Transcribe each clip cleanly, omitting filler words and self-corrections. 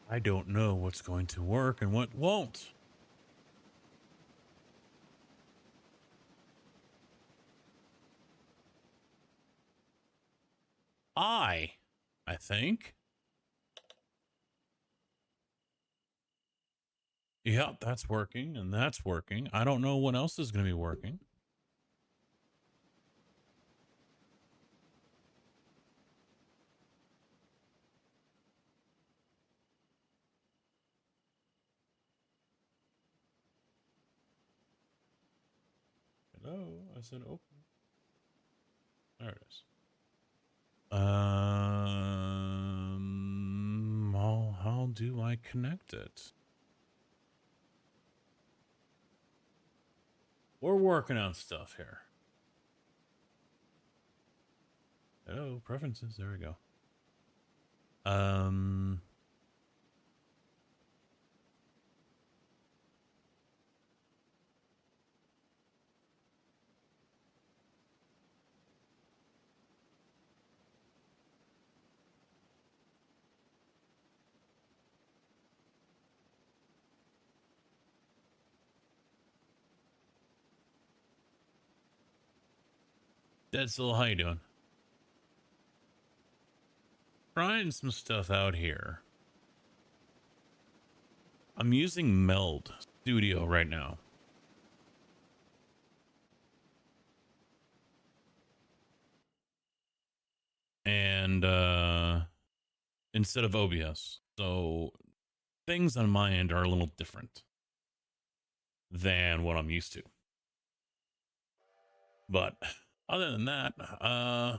I don't know what's going to work and what won't. I think. Yep, that's working and that's working. I don't know what else is going to be working. Hello, I said open. There it is. How do I connect it? We're working on stuff here. Hello, preferences. There we go. Deadsill, how you doing? Trying some stuff out here. I'm using Meld Studio right now. And instead of OBS. So things on my end are a little different than what I'm used to. But other than that,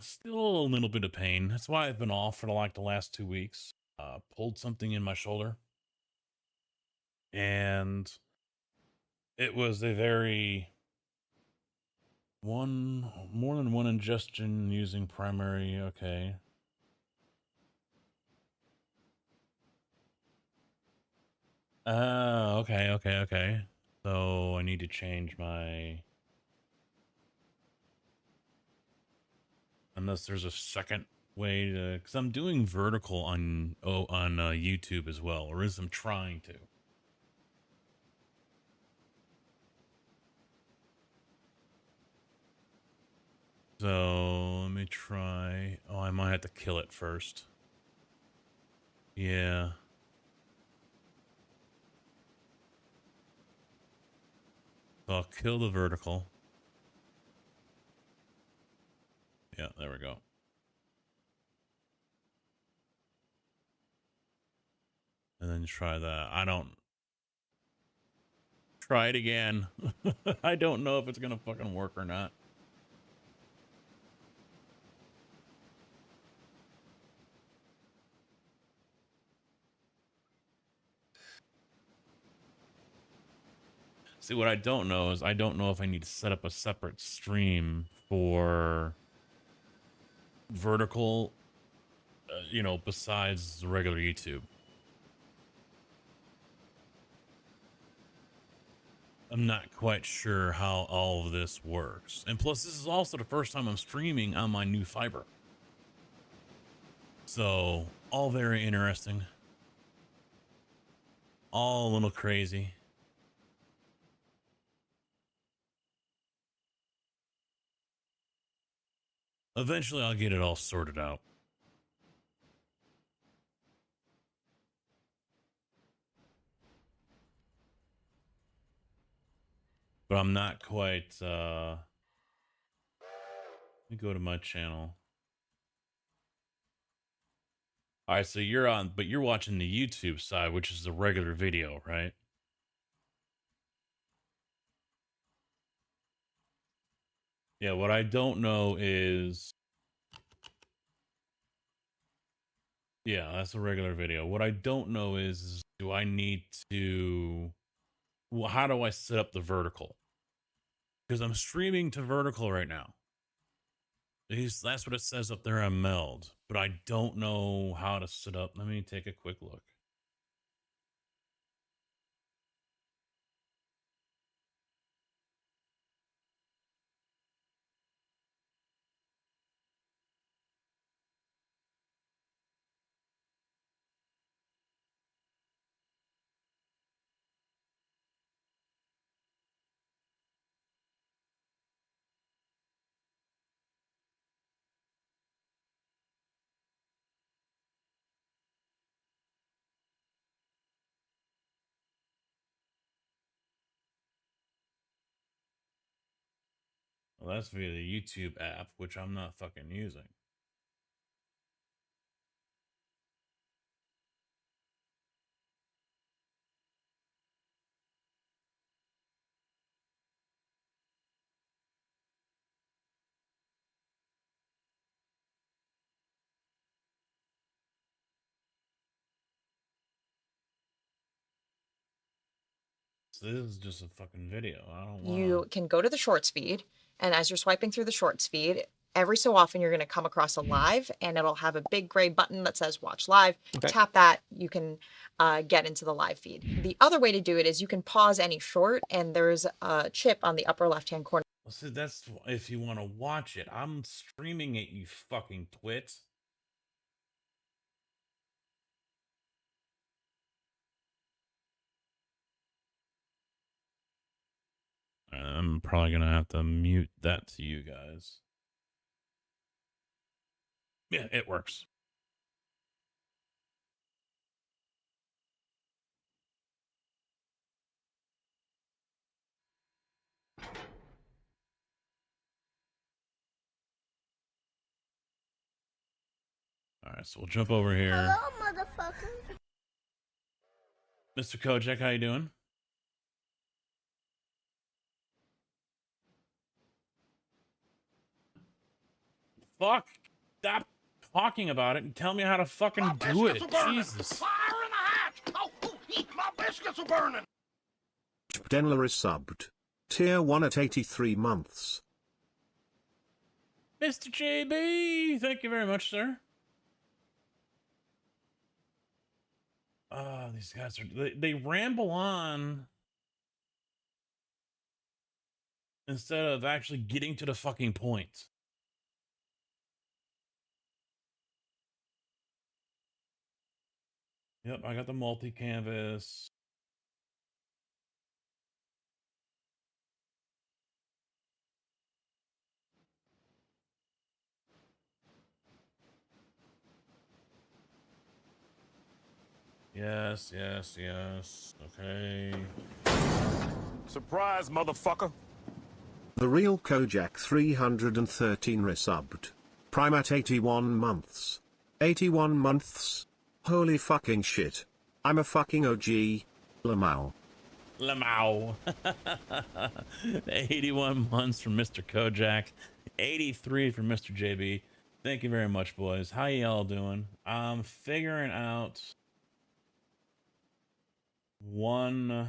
still a little bit of pain. That's why I've been off for like the last 2 weeks. Pulled something in my shoulder. And it was a very more than one ingestion using primary. Okay. Okay. So I need to change my, unless there's a second way to, because I'm doing vertical on YouTube as well, or is I'm trying to. So let me try. Oh, I might have to kill it first. Yeah. So I'll kill the vertical. Yeah, there we go. And then try that. I don't. Try it again. I don't know if it's gonna fucking work or not. See, what I don't know is I don't know if I need to set up a separate stream for vertical, besides the regular YouTube. I'm not quite sure how all of this works. And plus, this is also the first time I'm streaming on my new fiber. So, all very interesting. All a little crazy. Eventually, I'll get it all sorted out. But I'm not quite, let me go to my channel. All right, so you're watching the YouTube side, which is the regular video, right? Yeah, what I don't know is, yeah, that's a regular video. What I don't know is do I need to, well, how do I set up the vertical? Because I'm streaming to vertical right now. That's what it says up there on Meld, but I don't know how to set up. Let me take a quick look. Well, that's via the YouTube app, which I'm not fucking using. So this is just a fucking video. I don't want You can go to the shorts feed, and as you're swiping through the shorts feed, every so often you're going to come across a live, and it'll have a big gray button that says watch live. Okay. Tap that, you can get into the live feed. The other way to do it is you can pause any short, and there's a chip on the upper left hand corner. So that's if you want to watch it. I'm streaming it, you fucking twits. I'm probably gonna have to mute that to you guys. Yeah, it works. All right, so we'll jump over here. Hello, motherfucker. Mr. Kojak, how you doing? Fuck! Stop talking about it and tell me how to fucking do it. Jesus. Fire in the hatch! Oh, my biscuits are burning! Denler is subbed. Tier 1 at 83 months. Mr. JB, thank you very much, sir. These guys are they ramble on instead of actually getting to the fucking point. Yep, I got the multi-canvas. Yes, yes, yes. Okay. Surprise, motherfucker. The real Kojak 313 resubbed. Prime at 81 months. 81 months? Holy fucking shit. I'm a fucking OG. Lamau. Lamau. 81 months from Mr. Kojak. 83 from Mr. JB. Thank you very much, boys. How y'all doing? I'm figuring out one.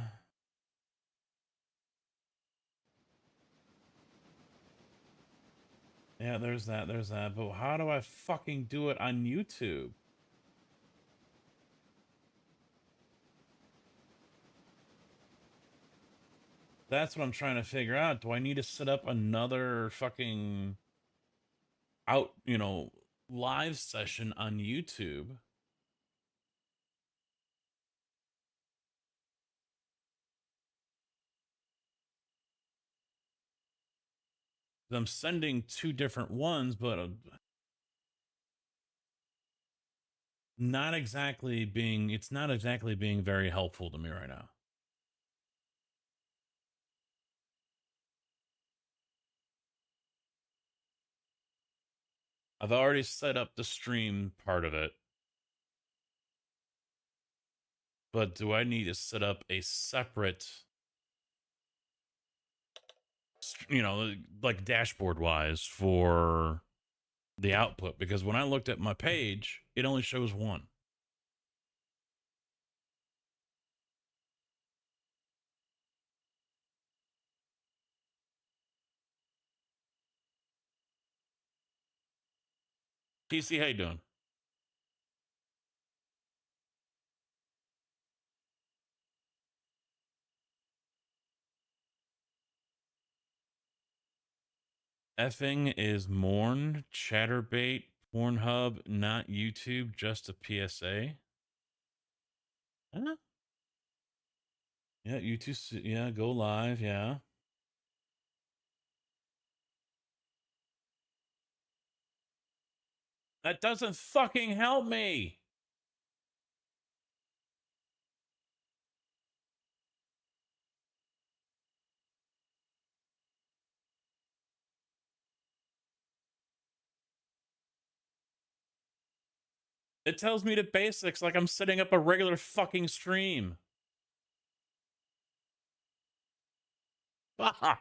Yeah, there's that, But how do I fucking do it on YouTube? That's what I'm trying to figure out. Do I need to set up another fucking live session on YouTube? I'm sending two different ones, but it's not exactly being very helpful to me right now. I've already set up the stream part of it. But do I need to set up a separate, like dashboard wise for the output? Because when I looked at my page, it only shows one. TC, how you doing? Effing is Morn, Chatterbait, Pornhub, not YouTube, just a PSA. Huh? Yeah, YouTube, yeah, go live, yeah. That doesn't fucking help me. It tells me the basics like I'm setting up a regular fucking stream. Fuck.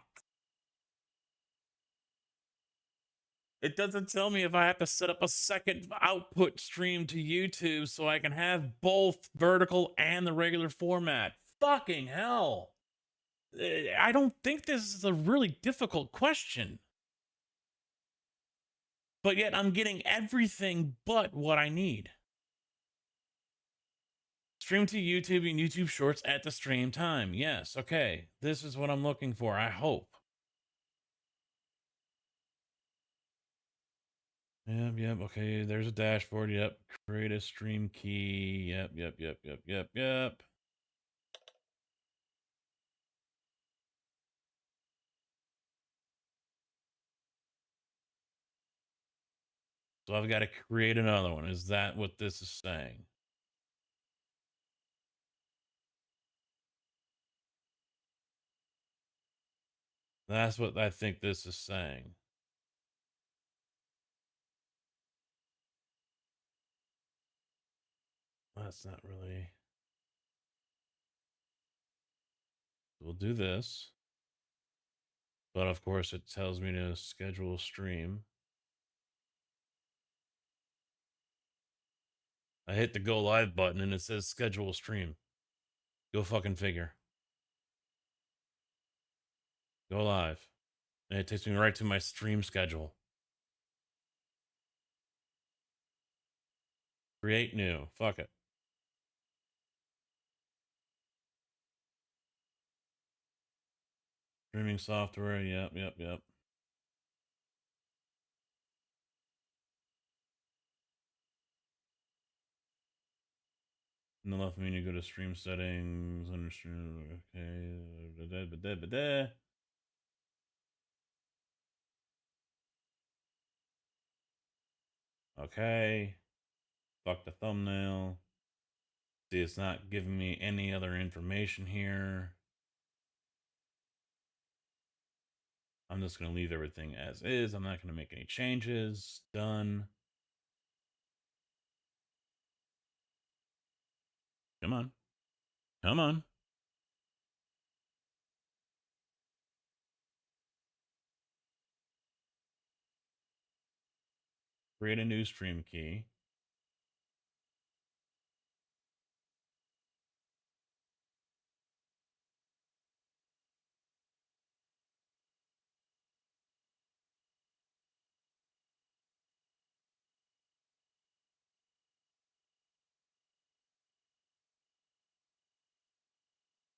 It doesn't tell me if I have to set up a second output stream to YouTube so I can have both vertical and the regular format. Fucking hell. I don't think this is a really difficult question. But yet I'm getting everything but what I need. Stream to YouTube and YouTube Shorts at the stream time. Yes, okay. This is what I'm looking for, I hope. Yep, okay. There's a dashboard, yep. Create a stream key. Yep. So I've got to create another one. Is that what this is saying? That's what I think this is saying. That's not really. We'll do this. But of course, it tells me to schedule a stream. I hit the go live button and it says schedule a stream. Go fucking figure. Go live. And it takes me right to my stream schedule. Create new. Fuck it. Streaming software. Yep. In the left menu, go to stream settings. Understand. Okay. Okay. Fuck the thumbnail. See, it's not giving me any other information here. I'm just going to leave everything as is. I'm not going to make any changes. Done. Come on. Come on. Create a new stream key.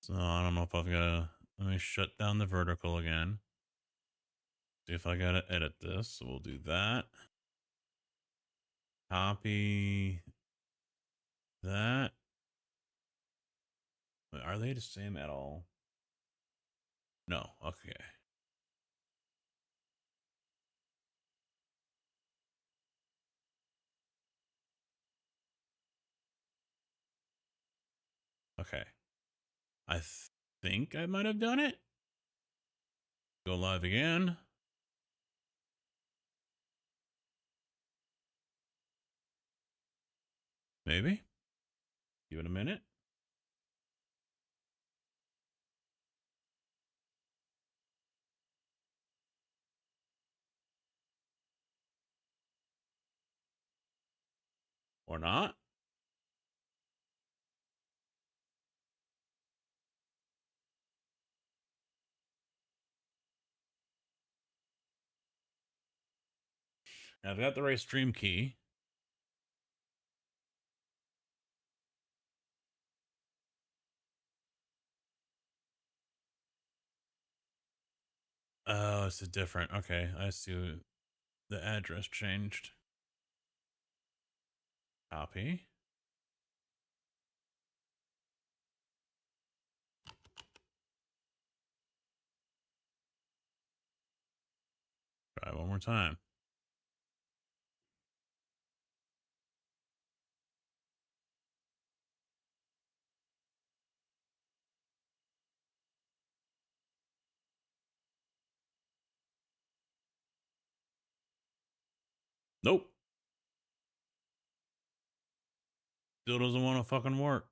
So I don't know if I've got to, let me shut down the vertical again. See if I got to edit this. So we'll do that. Copy that. Wait, are they the same at all? No. Okay. Okay. I think I might have done it. Go live again. Maybe. Give it a minute. Or not. Now I've got the right stream key. Oh, it's a different. Okay, I see. The address changed. Copy. Try one more time. Nope. still doesn't want to fucking work.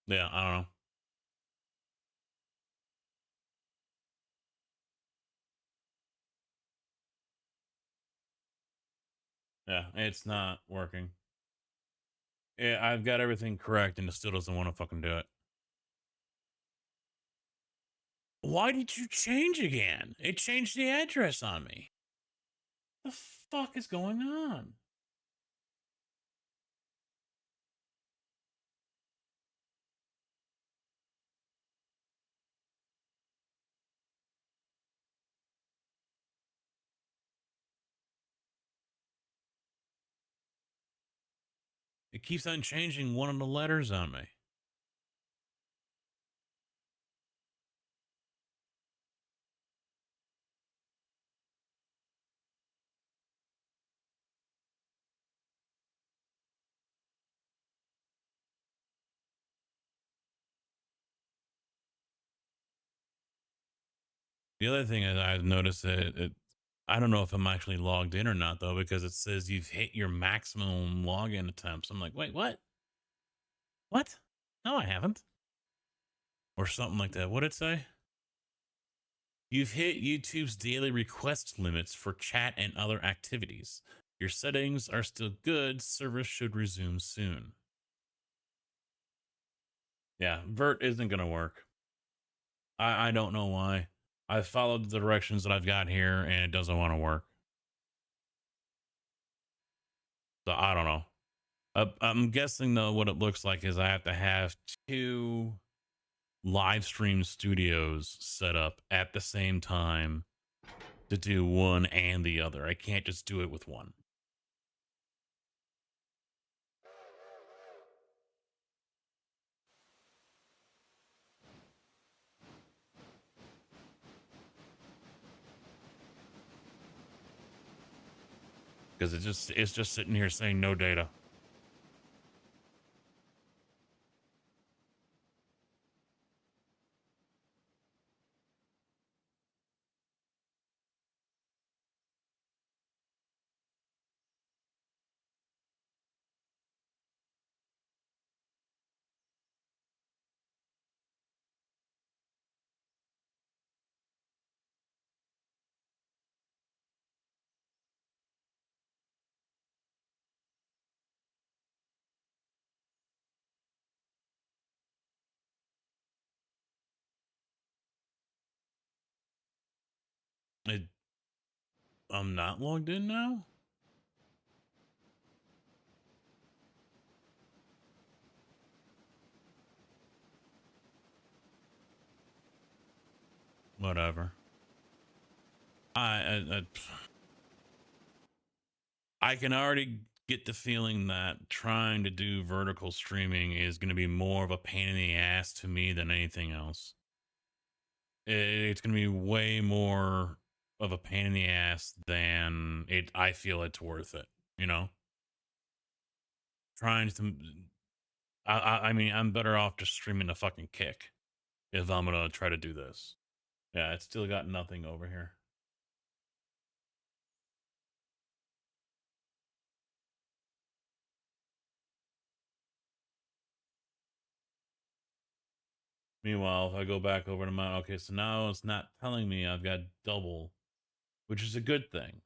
Yeah, I don't know. Yeah, it's not working. Yeah, I've got everything correct and it still doesn't want to fucking do it. Why did you change again? It changed the address on me. The fuck is going on? It keeps on changing one of the letters on me. The other thing is I've noticed that I don't know if I'm actually logged in or not though, because it says you've hit your maximum login attempts. I'm like, wait, what? What? No, I haven't. Or something like that. What'd it say? You've hit YouTube's daily request limits for chat and other activities. Your settings are still good. Service should resume soon. Yeah, Vert isn't going to work. I don't know why. I've followed the directions that I've got here and it doesn't want to work. So I don't know. I'm guessing though what it looks like is I have to have two live stream studios set up at the same time to do one and the other. I can't just do it with one. Because it's just sitting here saying no data. It, I'm not logged in now? Whatever. I can already get the feeling that trying to do vertical streaming is going to be more of a pain in the ass to me than anything else. It's going to be way more of a pain in the ass than I feel it's worth it, you know? Trying to I mean, I'm better off just streaming the fucking kick if I'm going to try to do this. Yeah, it's still got nothing over here. Meanwhile, if I go back over to mine, okay, so now it's not telling me I've got double, which is a good thing.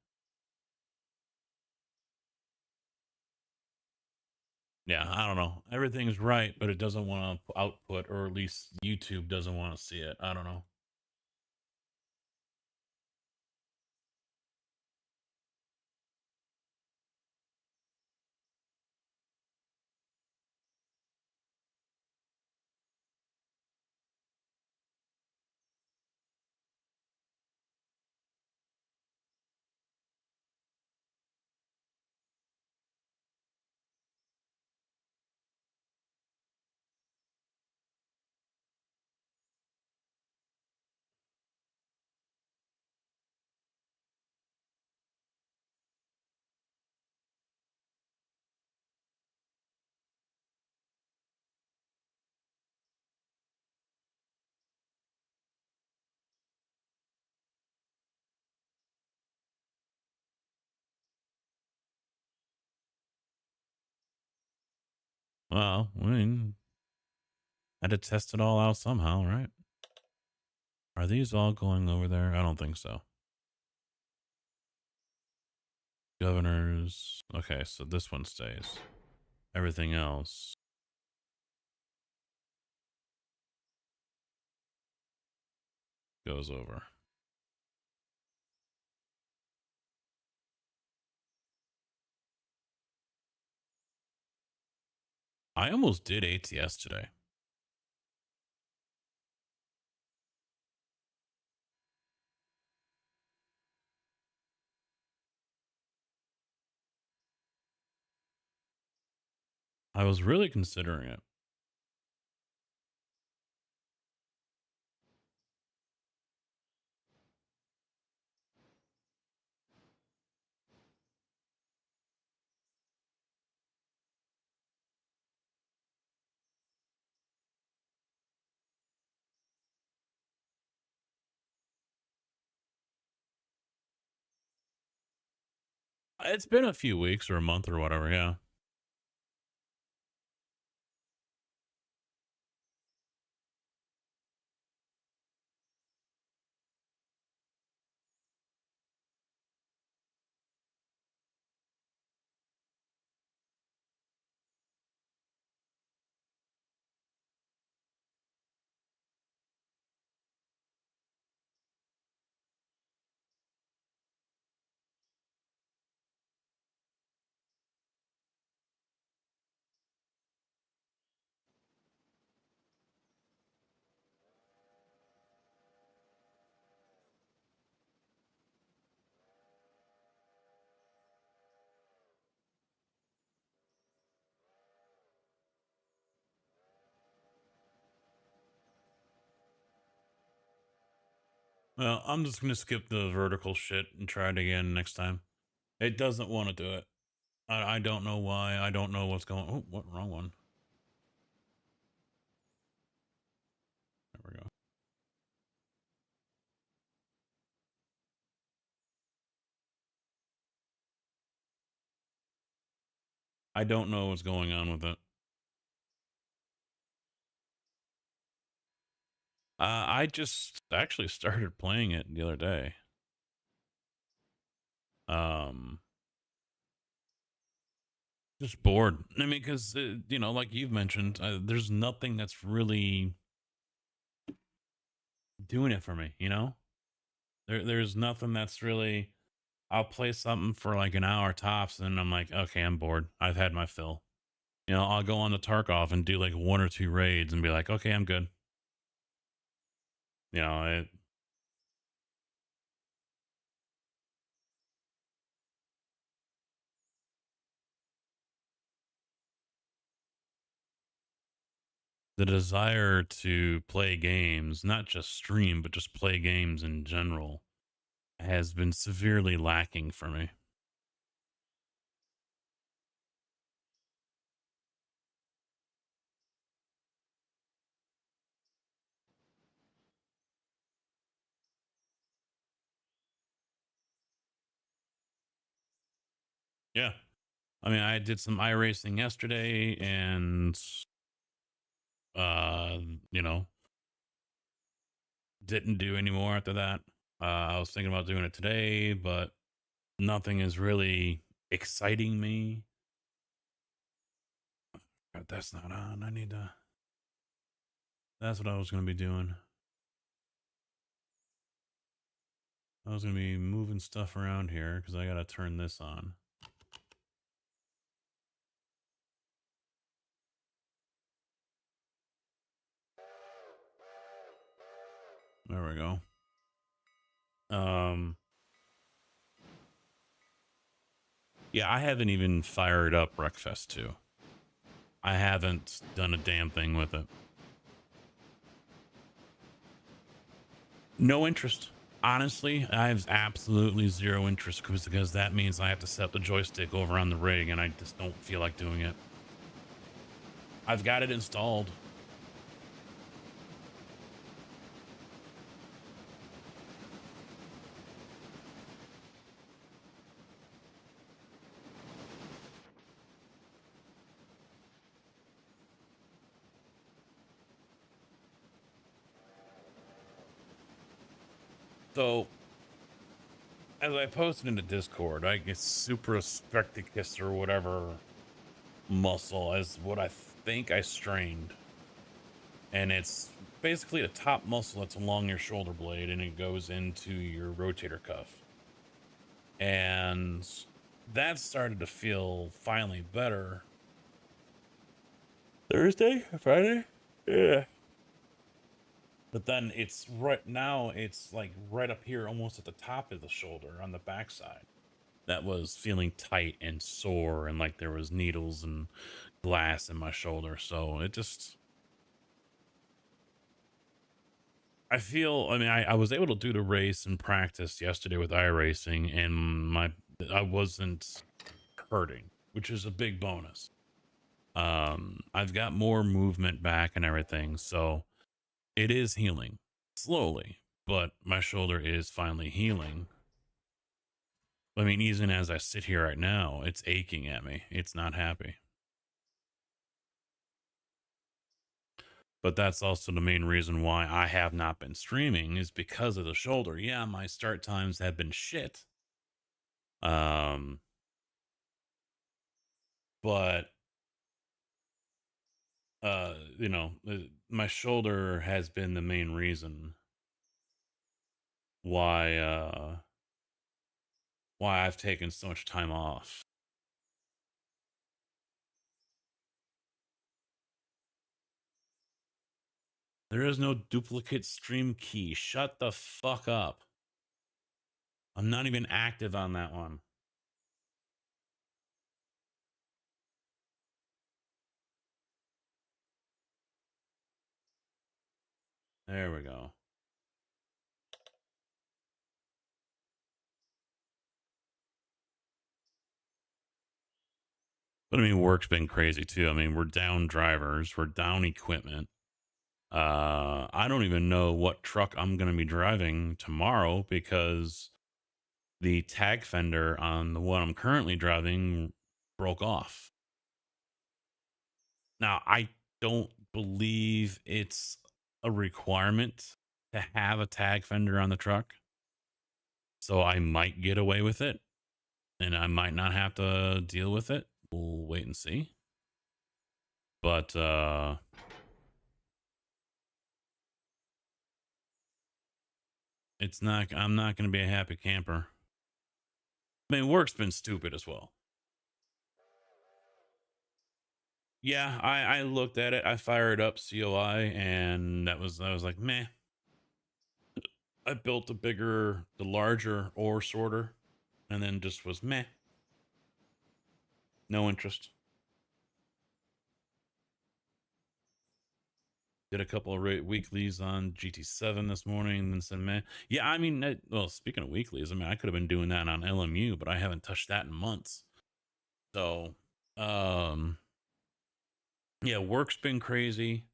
Yeah, I don't know. Everything's right, but it doesn't want to output, or at least YouTube doesn't want to see it. I don't know. Well, I mean, had to test it all out somehow, right? Are these all going over there? I don't think so. Governors. Okay, so this one stays. Everything else goes over. I almost did ATS today. I was really considering it. It's been a few weeks or a month or whatever, yeah. Well, I'm just gonna skip the vertical shit and try it again next time. It doesn't want to do it. I don't know why. I don't know what's going. Oh, what wrong one? There we go. I don't know what's going on with it. I just actually started playing it the other day. Um, just bored. I mean, because you know, like you've mentioned, there's nothing that's really doing it for me. You know, there's nothing that's really. I'll play something for like an hour tops, and I'm like, okay, I'm bored. I've had my fill. You know, I'll go on the Tarkov and do like one or two raids and be like, okay, I'm good. You know, the desire to play games, not just stream, but just play games in general, has been severely lacking for me. Yeah. I mean, I did some iRacing yesterday and, uh, you know, didn't do any more after that. I was thinking about doing it today, but nothing is really exciting me. But that's not on. I need to. That's what I was going to be doing. I was going to be moving stuff around here because I got to turn this on. There we go. Yeah, I haven't even fired up Wreckfest 2. I haven't done a damn thing with it. No interest. Honestly, I have absolutely zero interest because that means I have to set the joystick over on the rig and I just don't feel like doing it. I've got it installed. So, as I posted into Discord, I get supraspecticus or whatever muscle as what I think I strained. And it's basically the top muscle that's along your shoulder blade and it goes into your rotator cuff. And that started to feel finally better. Thursday? Friday? Yeah. But then it's right now, it's like right up here, almost at the top of the shoulder on the backside. That was feeling tight and sore, and like there was needles and glass in my shoulder. So it just, I feel, I mean, I was able to do the race and practice yesterday with iRacing, and I wasn't hurting, which is a big bonus. I've got more movement back and everything, so it is healing slowly, but my shoulder is finally healing. I mean, even as I sit here right now, it's aching at me. It's not happy. But that's also the main reason why I have not been streaming is because of the shoulder. Yeah, my start times have been shit. But you know, my shoulder has been the main reason why I've taken so much time off. There is no duplicate stream key. Shut the fuck up. I'm not even active on that one. There we go. But I mean, work's been crazy too. I mean, we're down drivers, we're down equipment. I don't even know what truck I'm going to be driving tomorrow because the tag fender on the one I'm currently driving broke off. Now, I don't believe it's a requirement to have a tag fender on the truck. So I might get away with it and I might not have to deal with it. We'll wait and see. But I'm not going to be a happy camper. I mean, work's been stupid as well. Yeah, I looked at it. I fired up COI and I was like, meh. I built the larger ore sorter and then just was meh. No interest. Did a couple of weeklies on GT7 this morning and then said, meh. Yeah, I mean, well, speaking of weeklies, I mean, I could have been doing that on LMU, but I haven't touched that in months. So, yeah, work's been crazy.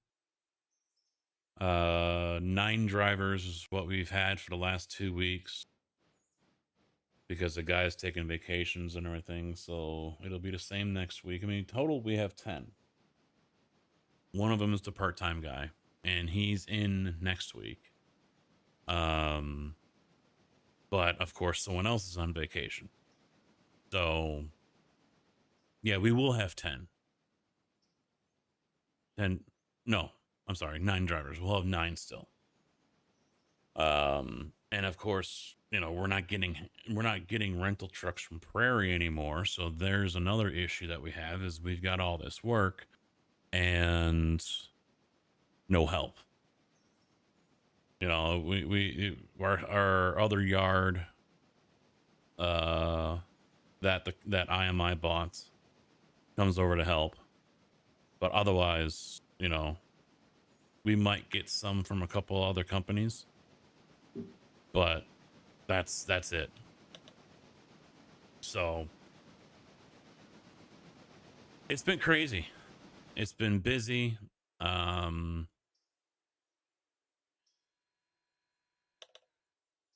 9 drivers is what we've had for the last 2 weeks because the guy's taking vacations and everything. So it'll be the same next week. I mean, total we have 10. One of them is the part-time guy, and he's in next week. But of course, someone else is on vacation. So yeah, we will have 10. 10, no, I'm sorry, 9 drivers. We'll have 9 still. And of course, you know, we're not getting rental trucks from Prairie anymore. So there's another issue that we have is we've got all this work and no help. You know, our other yard that IMI bought comes over to help, but otherwise, you know, we might get some from a couple other companies, but that's it. So it's been crazy. It's been busy.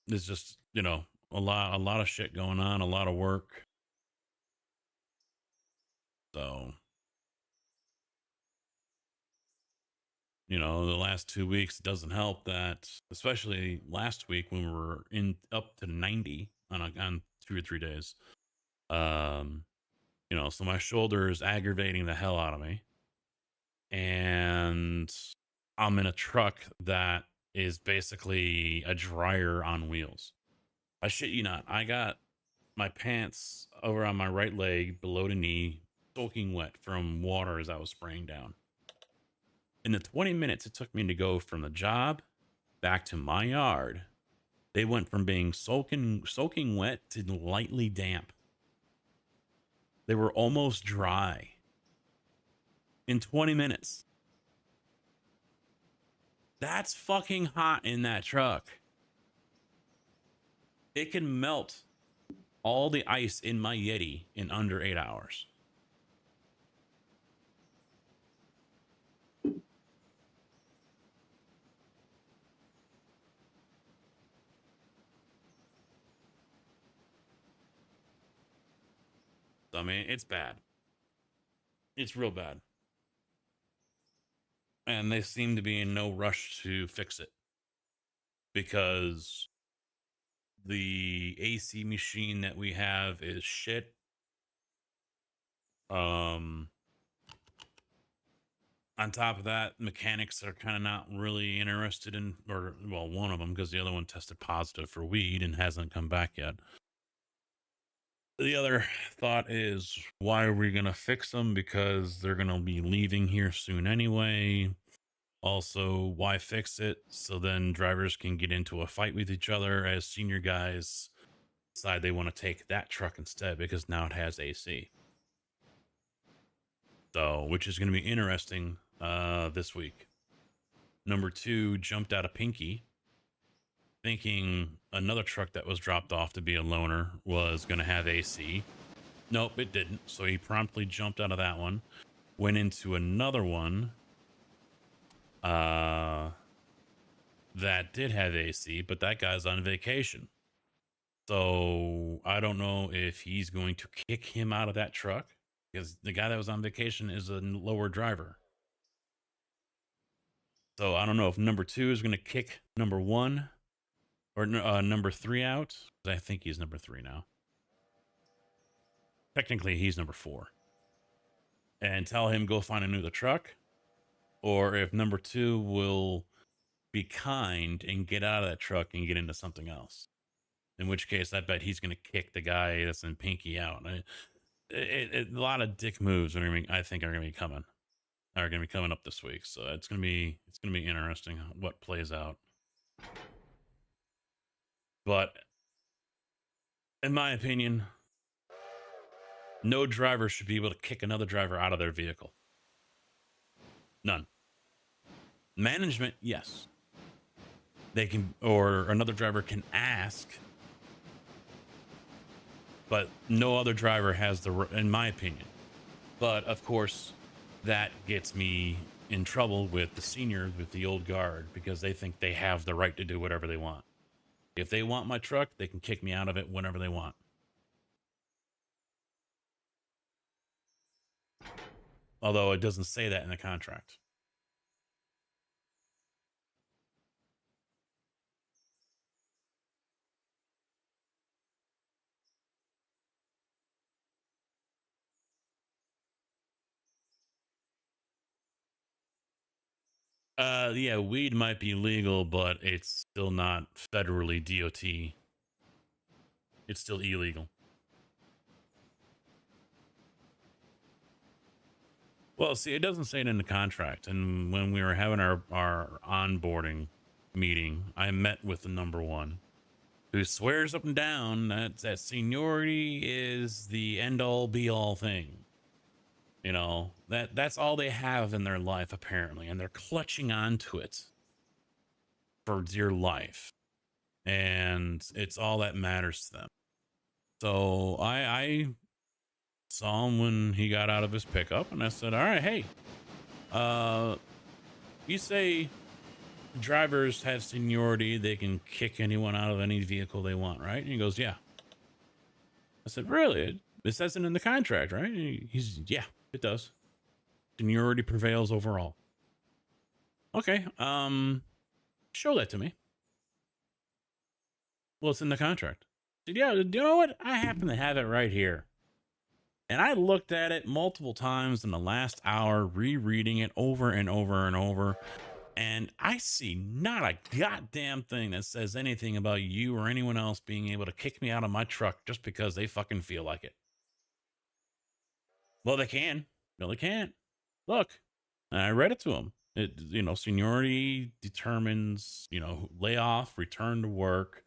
There's just, you know, a lot of shit going on, a lot of work. So, you know, the last 2 weeks doesn't help that, especially last week when we were in up to 90 on 2 or 3 days. You know, so my shoulder is aggravating the hell out of me. And I'm in a truck that is basically a dryer on wheels. I shit you not. I got my pants over on my right leg below the knee soaking wet from water as I was spraying down. In the 20 minutes it took me to go from the job back to my yard, they went from being soaking wet to lightly damp. They were almost dry in 20 minutes. That's fucking hot in that truck. It can melt all the ice in my Yeti in under 8 hours. I mean, it's bad. It's real bad. And they seem to be in no rush to fix it because the AC machine that we have is shit. On top of that, mechanics are kind of not really interested in, or well, one of them, because the other one tested positive for weed and hasn't come back yet. The other thought is, why are we going to fix them? Because they're going to be leaving here soon anyway. Also, why fix it? So then drivers can get into a fight with each other as senior guys decide they want to take that truck instead because now it has AC. So, which is going to be interesting this week. Number 2 jumped out of Pinky, thinking another truck that was dropped off to be a loaner was going to have AC. Nope, it didn't. So he promptly jumped out of that one, went into another one that did have AC, but that guy's on vacation. So I don't know if he's going to kick him out of that truck because the guy that was on vacation is a lower driver. So I don't know if number 2 is going to kick number 1 or number 3 out. I think he's number 3 now. Technically, he's number 4. And tell him go find another truck. Or if number 2 will be kind and get out of that truck and get into something else. In which case, I bet he's going to kick the guy that's in Pinky out. A lot of dick moves I think are going to be coming. Are going to be coming up this week. So it's going to be interesting what plays out. But in my opinion, no driver should be able to kick another driver out of their vehicle. None. Management, yes. They can, or another driver can ask, but no other driver has in my opinion. But of course, that gets me in trouble with the seniors, with the old guard, because they think they have the right to do whatever they want. If they want my truck, they can kick me out of it whenever they want. Although it doesn't say that in the contract. Yeah, weed might be legal, but it's still not federally DOT. It's still illegal. Well, see, it doesn't say it in the contract. And when we were having our onboarding meeting, I met with the number one who swears up and down that seniority is the end all be all thing. You know, that's all they have in their life, apparently, and they're clutching onto it for dear life. And it's all that matters to them. So I saw him when he got out of his pickup, and I said, all right, hey, you say drivers have seniority, they can kick anyone out of any vehicle they want, right? And he goes, yeah. I said, really? It says it in the contract, right? And he's, yeah, it does. Seniority prevails overall. Okay, show that to me. Well, it's in the contract. I said, yeah, you know what? I happen to have it right here. And I looked at it multiple times in the last hour, rereading it over and over and over. And I see not a goddamn thing that says anything about you or anyone else being able to kick me out of my truck just because they fucking feel like it. Well, they can. No, they can't. Look, and I read it to them. It, you know, seniority determines, you know, layoff, return to work,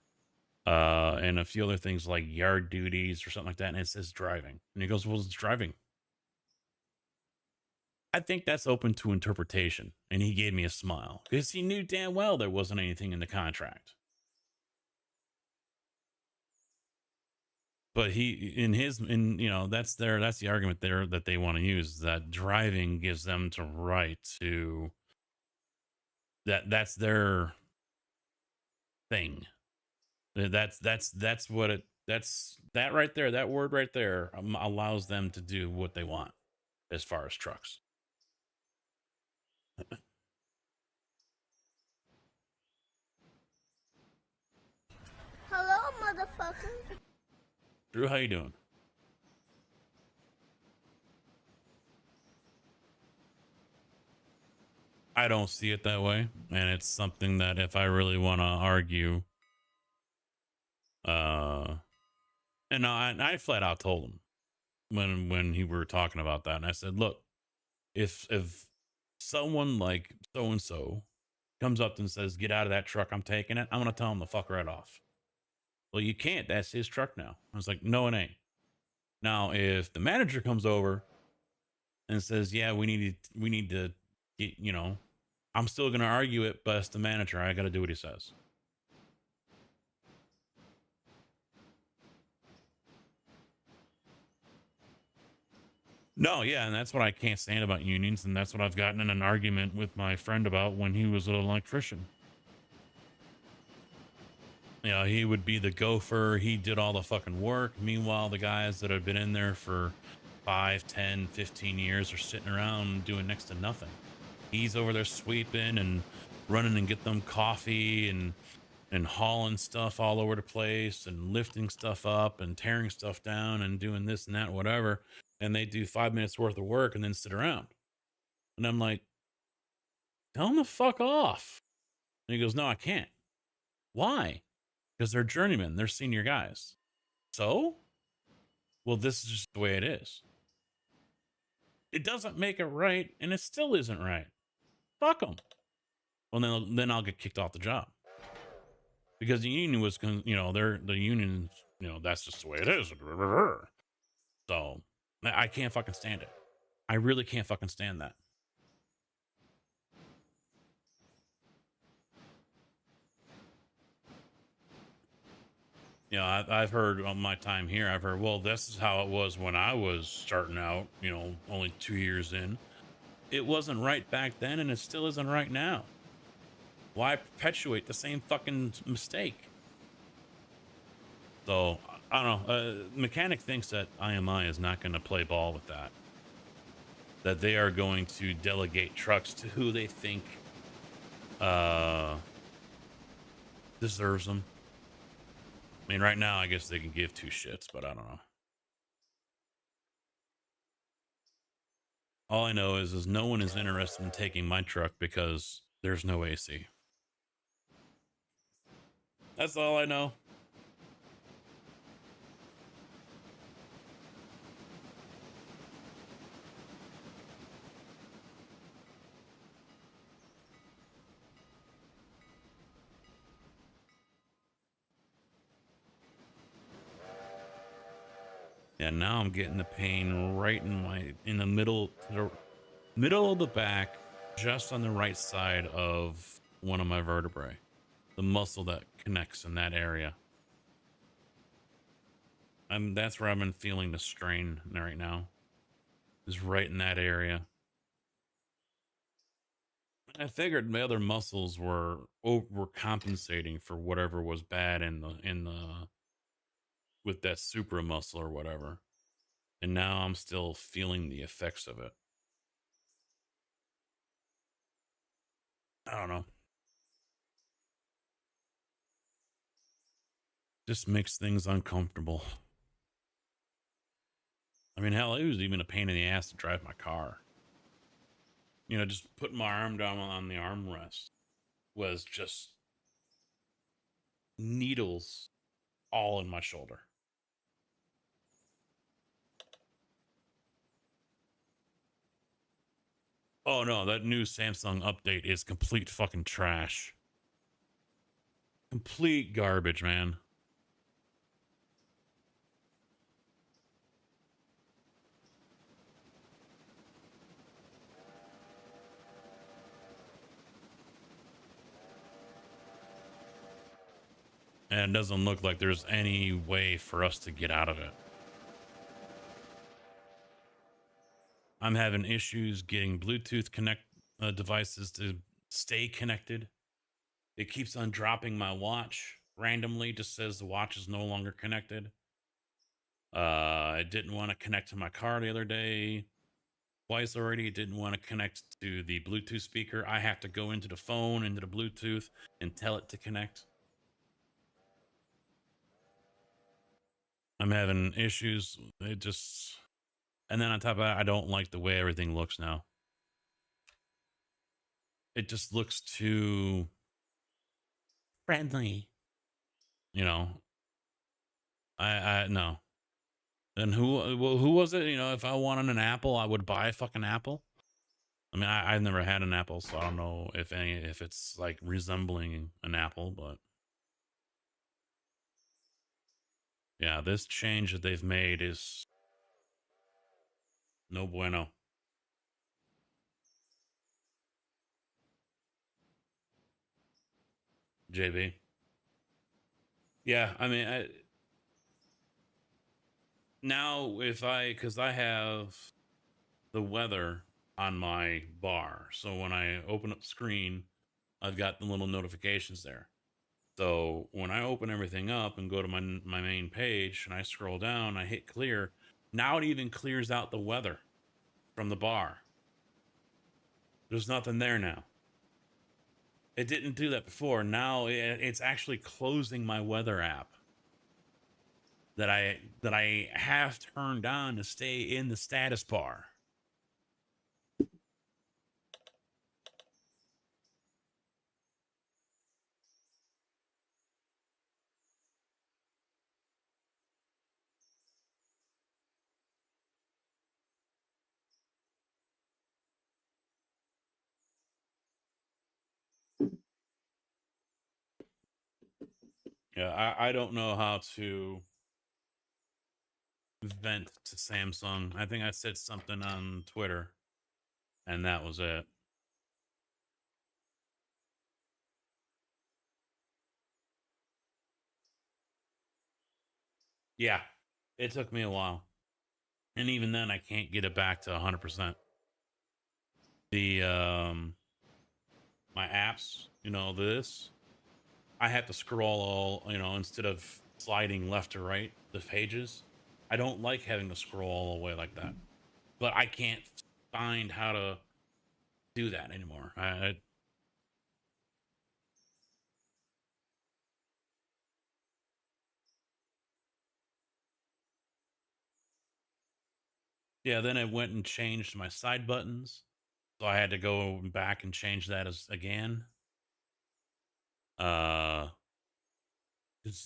and a few other things like yard duties or something like that. And it says driving. And he goes, well, it's driving. I think that's open to interpretation. And he gave me a smile because he knew damn well there wasn't anything in the contract. But you know, that's the argument there that they want to use, that driving gives them the right to that's their thing. That's what it, that's that right there, that word right there allows them to do what they want as far as trucks. Hello, motherfucker. Drew, how you doing? I don't see it that way, and it's something that if I really want to argue, and I flat out told him when he were talking about that, and I said, look, if someone like so and so comes up and says, get out of that truck, I'm taking it, I'm gonna tell him to fuck right off. Well, you can't, that's his truck now. I was like, no, it ain't. Now, if the manager comes over and says, yeah, we need to get, you know, I'm still going to argue it, but it's the manager. I got to do what he says. No, yeah, and that's what I can't stand about unions, and that's what I've gotten in an argument with my friend about when he was an electrician. You know, he would be the gopher. He did all the fucking work. Meanwhile, the guys that have been in there for 5, 10, 15 years are sitting around doing next to nothing. He's over there sweeping and running and get them coffee and hauling stuff all over the place and lifting stuff up and tearing stuff down and doing this and that, whatever. And they do 5 minutes worth of work and then sit around. And I'm like, tell them to fuck off. And he goes, no, I can't. Why? Because they're journeymen. They're senior guys. So? Well, this is just the way it is. It doesn't make it right, and it still isn't right. Fuck them. Well, then I'll get kicked off the job. Because the union was, you know, the union, you know, that's just the way it is. So, I can't fucking stand it. I really can't fucking stand that. You know, I've heard on my time here, I've heard, well, this is how it was when I was starting out, you know, only 2 years in. It wasn't right back then, and it still isn't right now. Why perpetuate the same fucking mistake? So, I don't know. Mechanic thinks that IMI is not going to play ball with that. That they are going to delegate trucks to who they think deserves them. I mean, right now, I guess they can give two shits, but I don't know. All I know is no one is interested in taking my truck because There's no AC. That's all I know. Yeah, now I'm getting the pain right in the middle, middle of the back, just on the right side of one of my vertebrae, the muscle that connects in that area. And that's where I've been feeling the strain right now, is right in that area. I figured my other muscles were compensating for whatever was bad in the with that supra muscle or whatever. And now I'm still feeling the effects of it. I don't know. Just makes things uncomfortable. I mean, hell, it was even a pain in the ass to drive my car. You know, just putting my arm down on the armrest was just needles all in my shoulder. Oh no, that new Samsung update is complete fucking trash. Complete garbage, man. And it doesn't look like there's any way for us to get out of it. I'm having issues getting Bluetooth devices to stay connected. It keeps on dropping my watch randomly, just says the watch is no longer connected. I didn't want to connect to my car the other day. Twice already, it didn't want to connect to the Bluetooth speaker. I have to go into the phone, into the Bluetooth, and tell it to connect. I'm having issues. It just, and then on top of that, I don't like the way everything looks now. It just looks too friendly. You know, I no. And who was it? You know, if I wanted an Apple, I would buy a fucking Apple. I mean, I've never had an Apple, so I don't know if it's like resembling an Apple, but yeah, this change that they've made is no bueno. JB. Yeah, I mean, now because I have the weather on my bar, so when I open up the screen, I've got the little notifications there. So when I open everything up and go to my main page and I scroll down, I hit clear. Now it even clears out the weather from the bar. There's nothing there now. It didn't do that before. Now it's actually closing my weather app that I have turned on to stay in the status bar. Yeah, I don't know how to vent to Samsung. I think I said something on Twitter, and that was it. Yeah, it took me a while. And even then, I can't get it back to 100%. The, my apps, you know, I have to scroll all, you know, instead of sliding left to right, the pages. I don't like having to scroll all the way like that. But I can't find how to do that anymore. Yeah, then I went and changed my side buttons. So I had to go back and change that again. 'Cause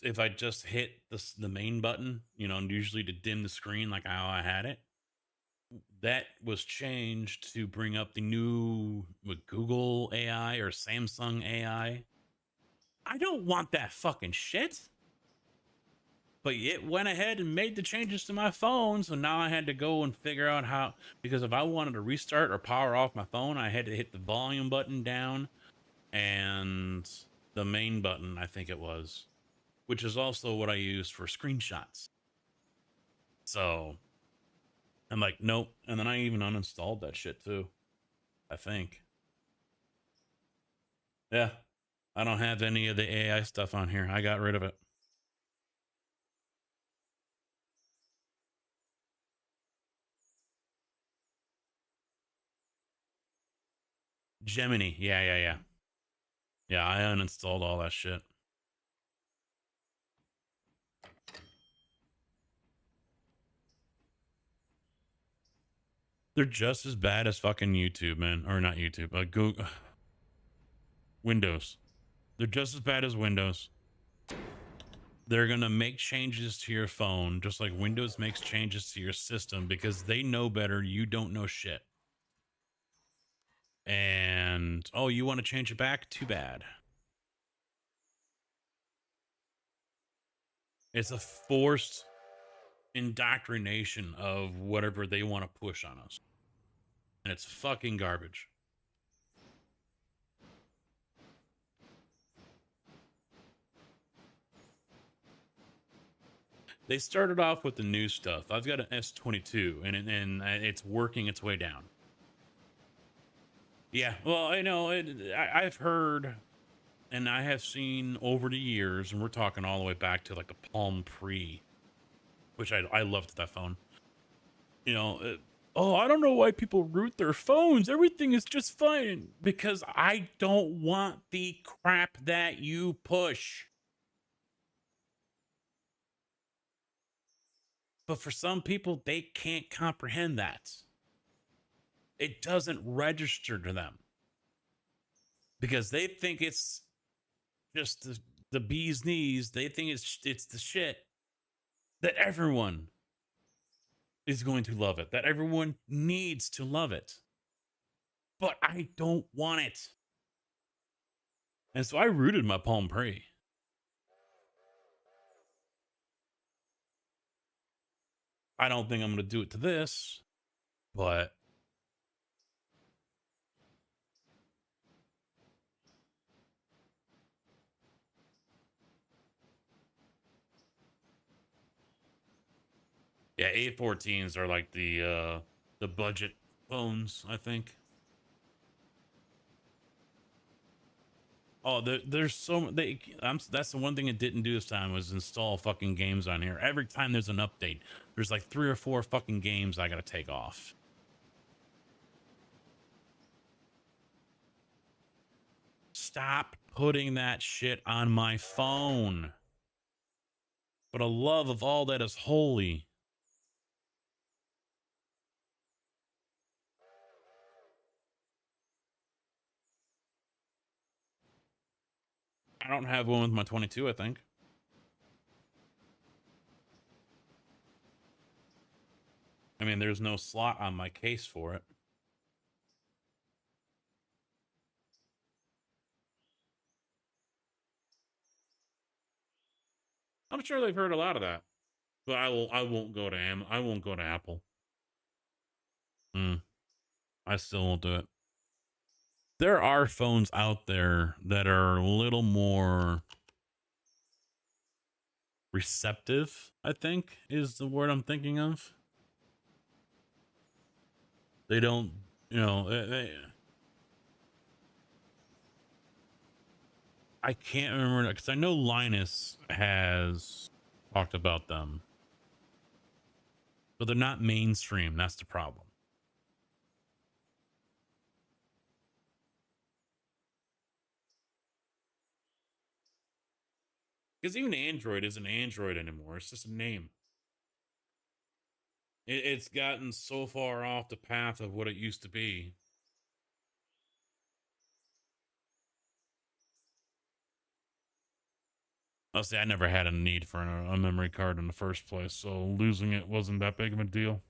if I just hit the main button, you know, and usually to dim the screen like how I had it, that was changed to bring up the new Google AI or Samsung AI. I don't want that fucking shit. But it went ahead and made the changes to my phone, so now I had to go and figure out how, because if I wanted to restart or power off my phone, I had to hit the volume button down and the main button, I think it was, which is also what I use for screenshots. So I'm like, nope. And then I even uninstalled that shit too, I think. Yeah. I don't have any of the AI stuff on here. I got rid of it. Gemini. Yeah. Yeah, I uninstalled all that shit. They're just as bad as fucking YouTube, man. Or not YouTube, Google. Windows. They're just as bad as Windows. They're going to make changes to your phone just like Windows makes changes to your system because they know better. You don't know shit. And, oh, you want to change it back? Too bad. It's a forced indoctrination of whatever they want to push on us. And it's fucking garbage. They started off with the new stuff. I've got an S22 and it's working its way down. Yeah, well, I know I've heard and I have seen over the years, and we're talking all the way back to like the Palm Pre, which I loved that phone. You know, oh, I don't know why people root their phones. Everything is just fine because I don't want the crap that you push. But for some people, they can't comprehend that. It doesn't register to them because they think it's just the bee's knees. They think it's the shit that everyone is going to love it, that everyone needs to love it. But I don't want it. And so I rooted my Palm Pre. I don't think I'm going to do it to this, but yeah, A14s are like the budget phones, I think. Oh, there's so that's the one thing it didn't do this time was install fucking games on here. Every time there's an update, there's like 3 or 4 fucking games I gotta take off. Stop putting that shit on my phone. For the love of all that is holy. I don't have one with my 22, I think. I mean, there's no slot on my case for it. I'm sure they've heard a lot of that. But I won't go to I won't go to Apple. I still won't do it. There are phones out there that are a little more receptive, I think is the word I'm thinking of. They don't, you know, I can't remember because I know Linus has talked about them, but they're not mainstream. That's the problem. Because even Android isn't Android anymore. It's just a name. It's gotten so far off the path of what it used to be. I'll say I never had a need for a memory card in the first place, so losing it wasn't that big of a deal.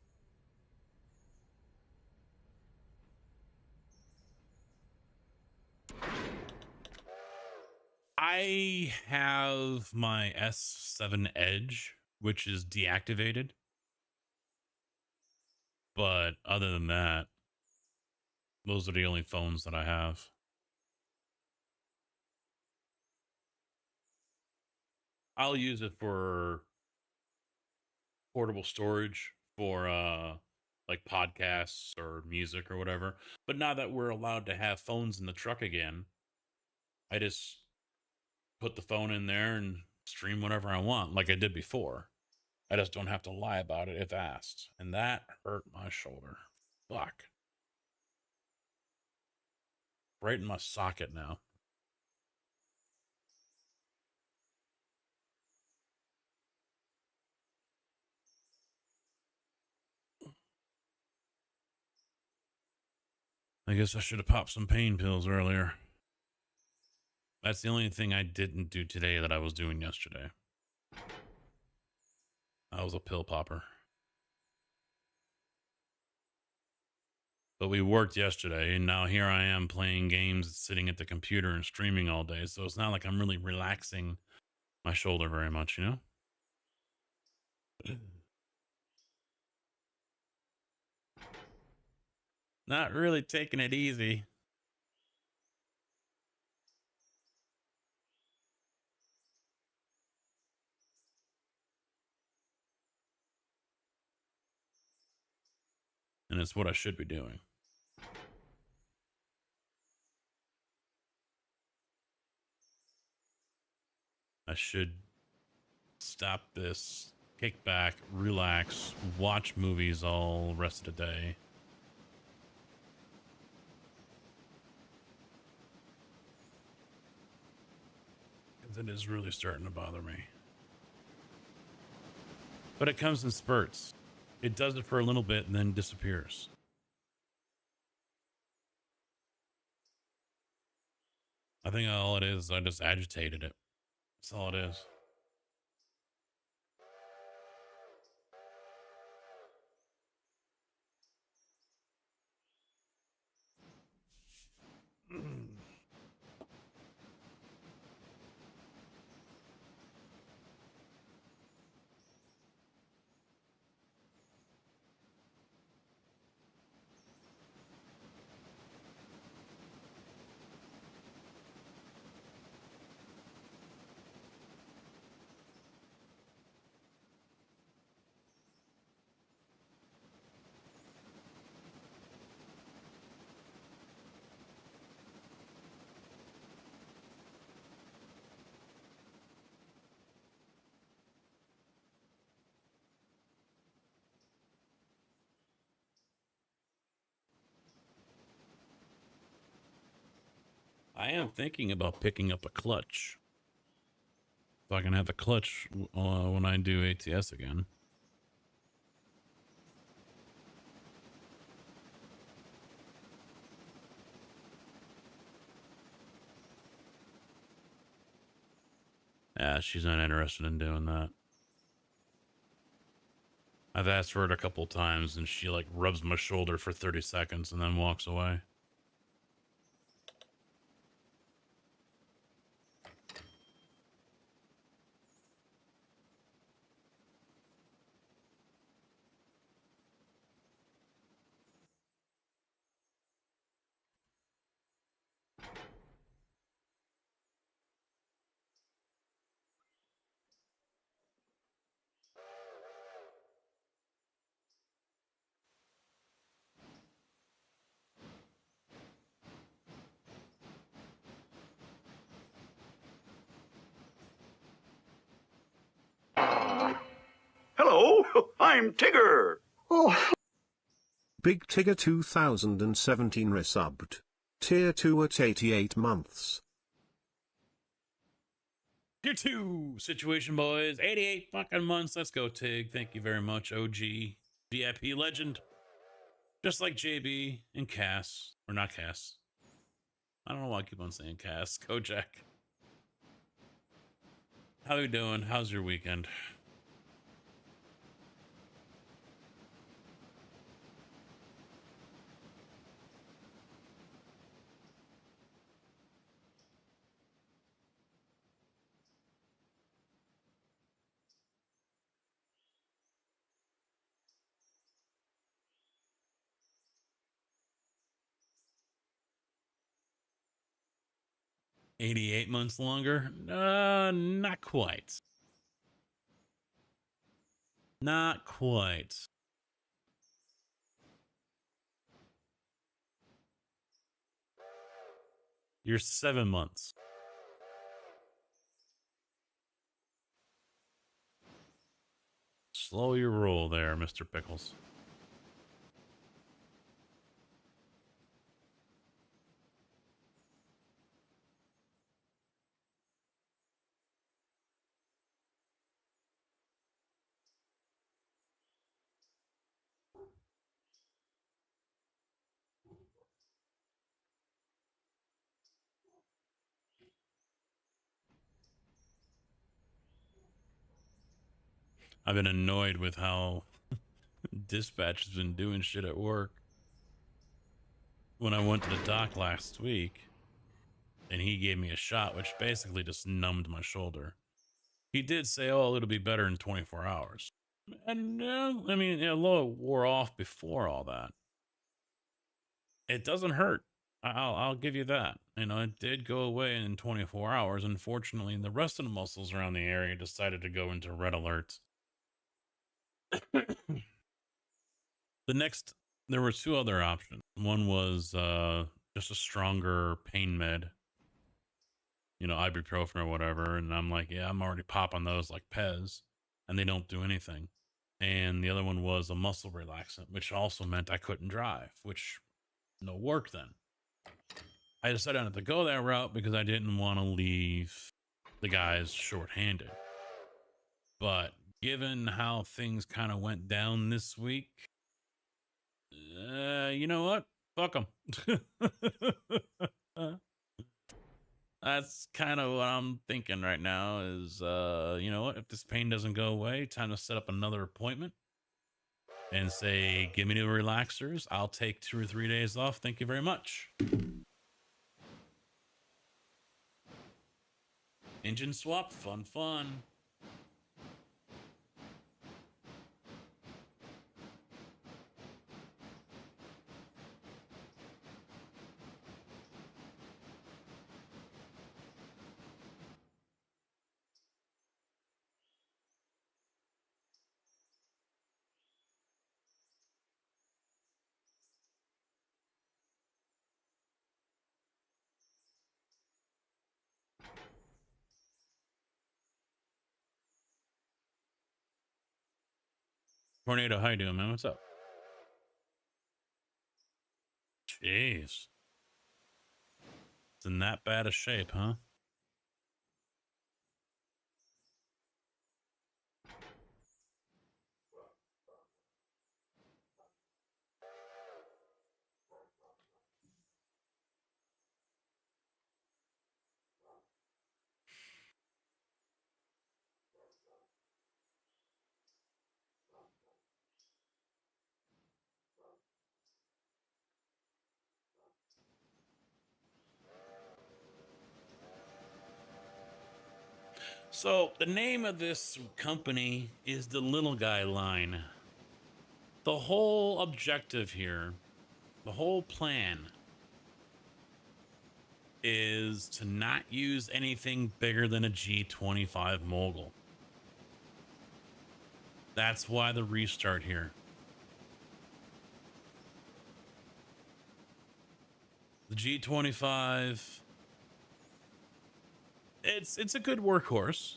I have my S7 Edge, which is deactivated. But other than that, those are the only phones that I have. I'll use it for portable storage for like podcasts or music or whatever. But now that we're allowed to have phones in the truck again, I just put the phone in there and stream whatever I want like I did before. I just don't have to lie about it if asked. And that hurt my shoulder. Fuck. Right in my socket now. I guess I should have popped some pain pills earlier. That's the only thing I didn't do today that I was doing yesterday. I was a pill popper. But we worked yesterday, and now here I am playing games, sitting at the computer and streaming all day. So it's not like I'm really relaxing my shoulder very much, you know? Not really taking it easy. And it's what I should be doing. I should stop this, kick back, relax, watch movies all rest of the day. Because it is really starting to bother me. But it comes in spurts. It does it for a little bit and then disappears. I think all it is, I just agitated it. That's all it is. I am thinking about picking up a clutch. So I can have the clutch when I do ATS again. Yeah, she's not interested in doing that. I've asked for it a couple times and she like rubs my shoulder for 30 seconds and then walks away. Hello, I'm Tigger. Big Tigger 2017 resubbed. Tier 2 at 88 months. Tier 2 situation, boys. 88 fucking months. Let's go, Tig. Thank you very much, OG. VIP legend. Just like JB and Cass. Or not Cass. I don't know why I keep on saying Cass. Kojak. How you doing? How's your weekend? $88 months longer? Not quite. Not quite. You're 7 months. Slow your roll there, Mr. Pickles. I've been annoyed with how dispatch has been doing shit at work. When I went to the doc last week and he gave me a shot, which basically just numbed my shoulder. He did say, oh, it'll be better in 24 hours. And I mean, although it wore off before all that, it doesn't hurt. I'll give you that. You know, it did go away in 24 hours. Unfortunately, the rest of the muscles around the area decided to go into red alert. There were two other options. One was just a stronger pain med, you know, ibuprofen or whatever. And I'm like, yeah, I'm already popping those like Pez, and they don't do anything. And the other one was a muscle relaxant, which also meant I couldn't drive, which no work then. I decided not to go that route because I didn't want to leave the guys shorthanded. But given how things kind of went down this week, you know what? Fuck them. That's kind of what I'm thinking right now is, you know what? If this pain doesn't go away, time to set up another appointment and say, give me the relaxers. I'll take 2 or 3 days off. Thank you very much. Engine swap, fun. Tornado, how you doing, man? What's up? Jeez. It's in that bad a shape, huh? So the name of this company is the Little Guy line. The whole objective here, the whole plan is to not use anything bigger than a G-25 Mogul. That's why the restart here. The G-25, it's a good workhorse.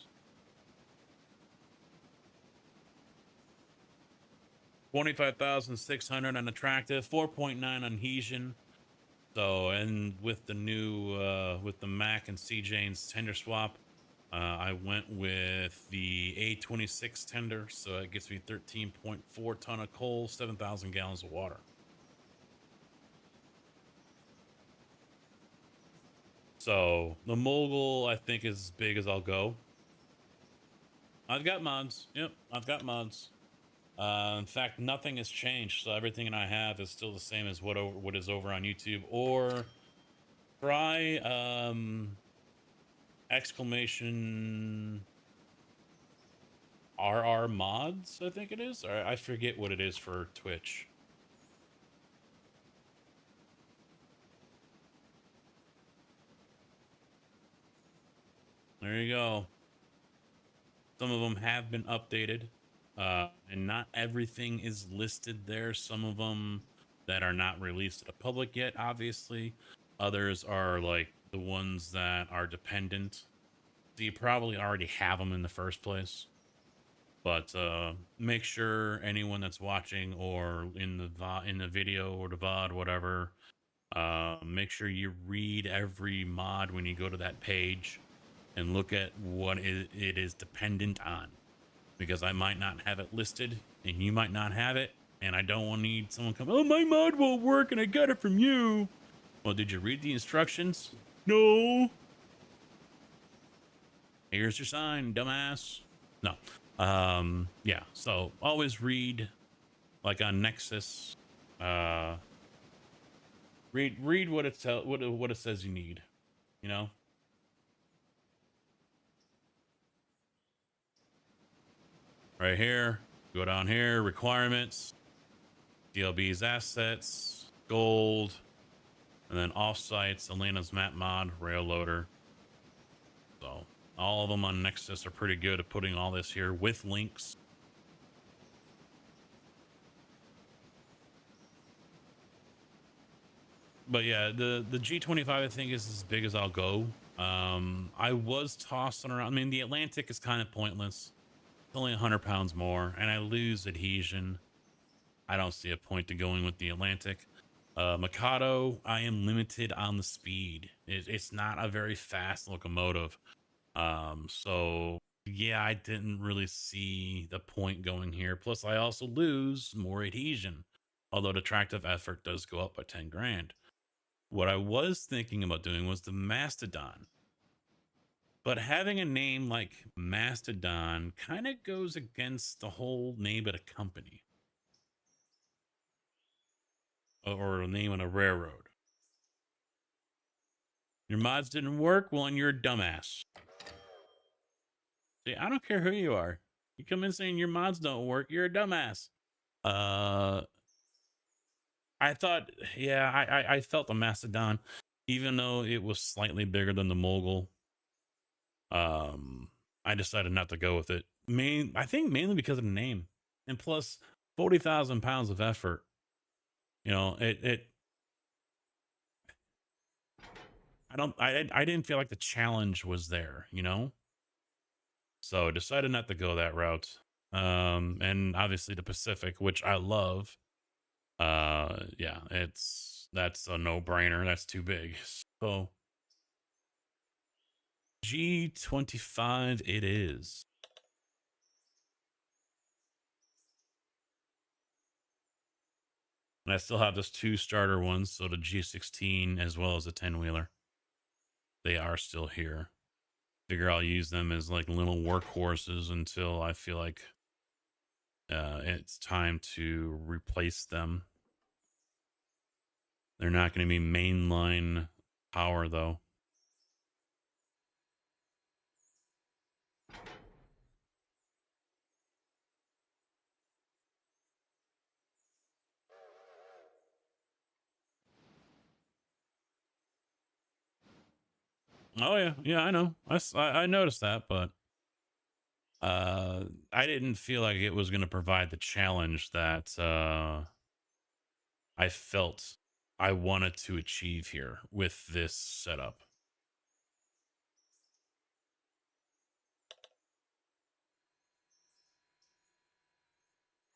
25,600 on attractive, 4.9 on Hesian. So, and with the new, with the Mac and CJ's tender swap, I went with the A26 tender. So it gets me 13.4 ton of coal, 7,000 gallons of water. So the Mogul, I think, is as big as I'll go. I've got mods. Yep, I've got mods. In fact, nothing has changed, so everything I have is still the same as what is over on YouTube. Or try exclamation RR mods, I think it is. Or I forget what it is for Twitch. There you go. Some of them have been updated, and not everything is listed there. Some of them that are not released to the public yet, obviously. Others are like the ones that are dependent. So you probably already have them in the first place. But make sure anyone that's watching or in the video or the VOD, whatever, make sure you read every mod when you go to that page and look at what it is dependent on, because I might not have it listed and you might not have it, and I don't want to need someone come, oh, my mod won't work and I got it from you. Well, did you read the instructions? No. Here's your sign, dumbass. No. Yeah, so always read, like on Nexus, read what what it says you need, you know. Right here, go down here, requirements, DLB's assets, gold, and then offsites, Elena's map mod, rail loader. So all of them on Nexus are pretty good at putting all this here with links. But yeah, the G-25 I think is as big as I'll go. I was tossing around. I mean, the Atlantic is kind of pointless. It's only 100 pounds more, and I lose adhesion. I don't see a point to going with the Atlantic. Mikado, I am limited on the speed. It's not a very fast locomotive. So yeah, I didn't really see the point going here. Plus, I also lose more adhesion, although the tractive effort does go up by 10 grand. What I was thinking about doing was the Mastodon. But having a name like Mastodon kind of goes against the whole name of the company. Or a name on a railroad. Your mods didn't work? Well, and you're a dumbass. See, I don't care who you are. You come in saying your mods don't work, you're a dumbass. I thought, yeah, I felt the Mastodon, even though it was slightly bigger than the Mogul. I decided not to go with it. I think mainly because of the name, and plus 40,000 pounds of effort. You know, I didn't feel like the challenge was there, you know? So I decided not to go that route. And obviously the Pacific, which I love. Yeah, that's a no-brainer. That's too big. So G-25 it is. And I still have those 2 starter ones, so the G16 as well as the 10-wheeler. They are still here. Figure I'll use them as like little workhorses until I feel like it's time to replace them. They're not going to be mainline power though. Oh yeah, I know. I noticed that, but I didn't feel like it was going to provide the challenge that I felt I wanted to achieve here with this setup.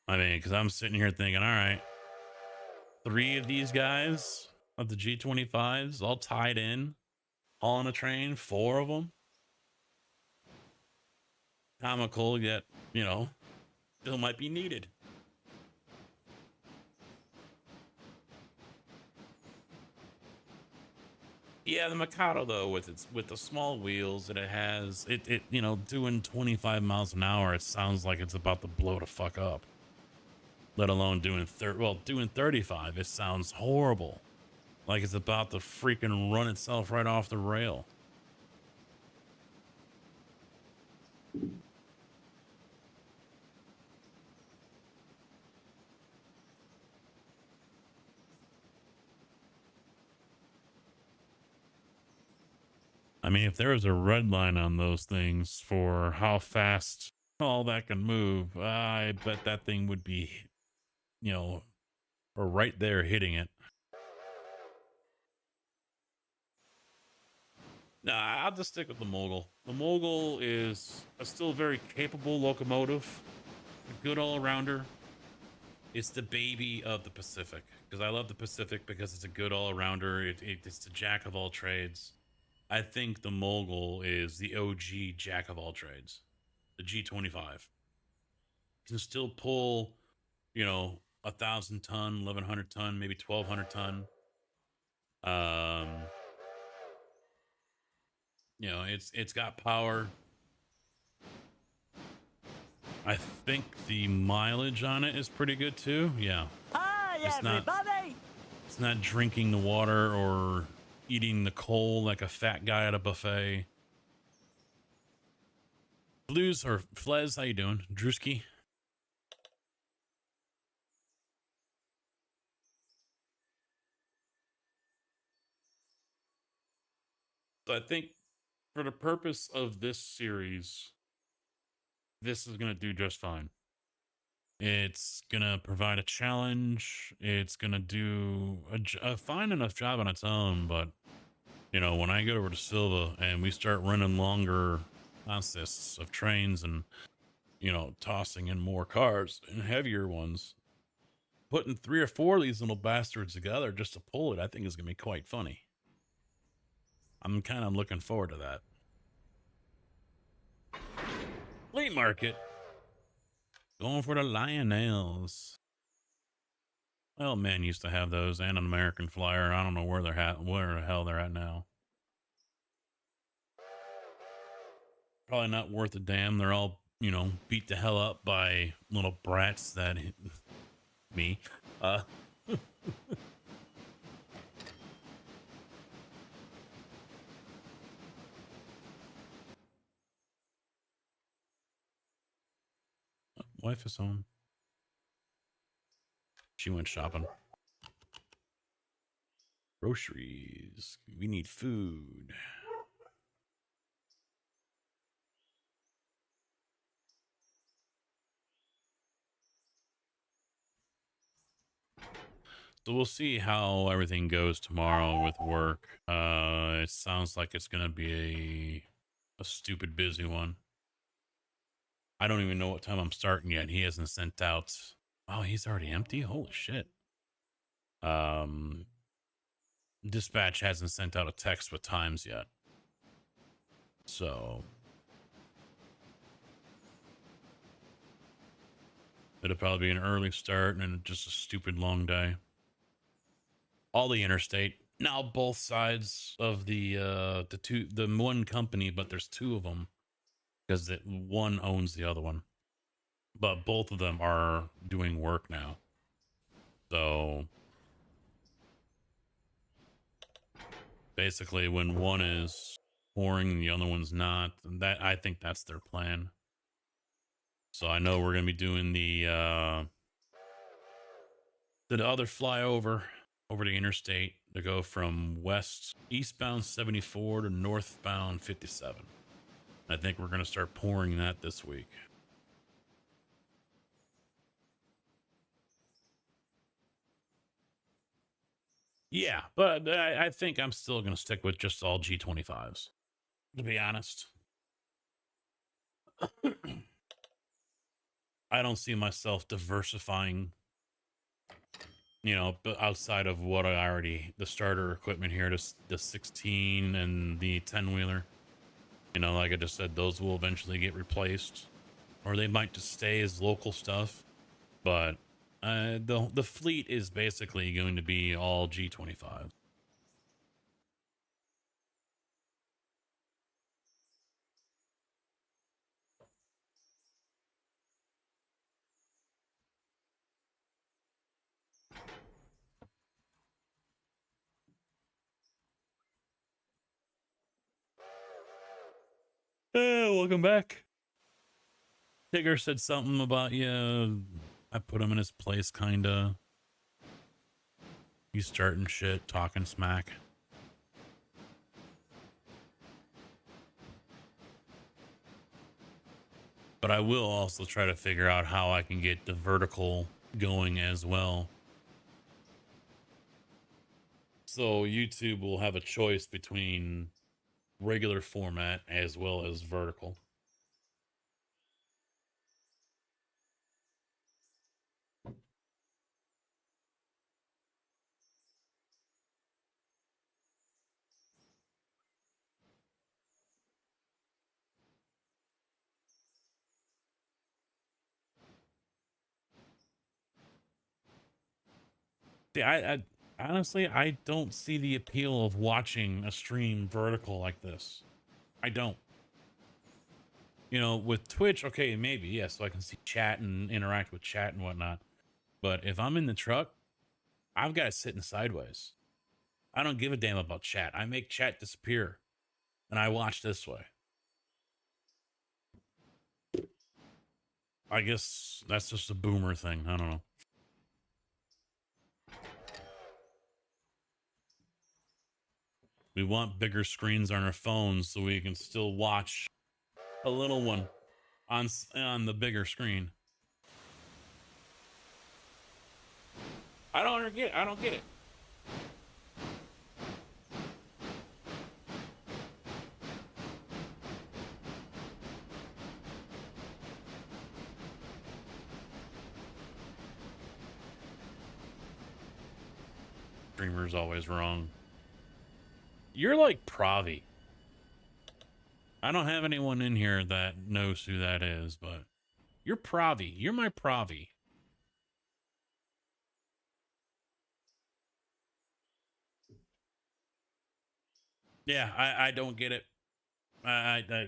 I mean, because I'm sitting here thinking, all right, 3 of these guys of the G-25s all tied in, all on a train, 4 of them. Comical, yet, you know, still might be needed. Yeah, the Mikado though, with the small wheels that it has, it you know, doing 25 miles an hour, it sounds like it's about to blow the fuck up. Let alone doing doing 35, it sounds horrible. Like it's about to freaking run itself right off the rail. I mean, if there was a red line on those things for how fast all that can move, I bet that thing would be, you know, or right there hitting it. Nah, I'll just stick with the Mogul. The Mogul is a still very capable locomotive, a good all-rounder. It's the baby of the Pacific, because I love the Pacific because it's a good all-rounder. It's the jack of all trades. I think the Mogul is the OG jack of all trades. The G-25 can still pull, you know, 1,000 ton, 1,100 ton, maybe 1,200 ton. Um, you know, it's got power. I think the mileage on it is pretty good too. Yeah. Hi, It's not everybody! it's not drinking the water or eating the coal like a fat guy at a buffet. Blues or Flez, how you doing? Drewski? So I think for the purpose of this series, this is going to do just fine. It's going to provide a challenge. It's going to do a fine enough job on its own. But, you know, when I get over to Silva and we start running longer consists of trains and, you know, tossing in more cars and heavier ones, putting 3 or 4 of these little bastards together just to pull it, I think is going to be quite funny. I'm kind of looking forward to that. Flea market. Going for the Lionels. Well, man used to have those and an American Flyer. I don't know where where the hell they're at now. Probably not worth a damn. They're all, you know, beat the hell up by little brats that me. Wife is home. She went shopping. Groceries. We need food. So we'll see how everything goes tomorrow with work. It sounds like it's gonna be a stupid busy one. I don't even know what time I'm starting yet. He hasn't sent out. Oh, he's already empty. Holy shit. Dispatch hasn't sent out a text with times yet. So it'll probably be an early start and just a stupid long day. All the interstate. Now both sides of the one company, but there's 2 of them because one owns the other one. But both of them are doing work now. So basically when one is pouring and the other one's not, that I think that's their plan. So I know we're gonna be doing the other flyover over the interstate to go from eastbound 74 to northbound 57. I think we're gonna start pouring that this week. Yeah, but I think I'm still going to stick with just all G25s, to be honest. I don't see myself diversifying, you know, but outside of what I already, the starter equipment here, the 16 and the 10-wheeler. You know, like I just said, those will eventually get replaced, or they might just stay as local stuff. But the fleet is basically going to be all G25. Welcome back. Tigger said something about you. I put him in his place, kinda. He's starting shit, talking smack. But I will also try to figure out how I can get the vertical going as well. So YouTube will have a choice between regular format as well as vertical. See, I honestly, I don't see the appeal of watching a stream vertical like this. I don't. You know, with Twitch, okay, maybe, yeah, so I can see chat and interact with chat and whatnot. But if I'm in the truck, I've got to sit in sideways. I don't give a damn about chat. I make chat disappear, and I watch this way. I guess that's just a boomer thing. I don't know. We want bigger screens on our phones so we can still watch a little one on the bigger screen. I don't get it. I don't get it. Streamer's always wrong. You're like Pravi. I don't have anyone in here that knows who that is, but you're Pravi. You're my Pravi. Yeah, I don't get it. I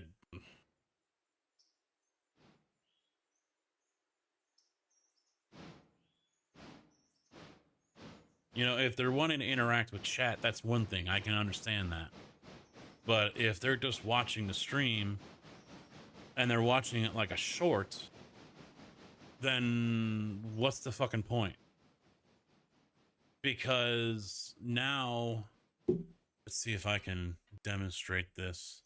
you know, if they're wanting to interact with chat, that's one thing. I can understand that. But if they're just watching the stream and they're watching it like a short, then what's the fucking point? Because now, let's see if I can demonstrate this.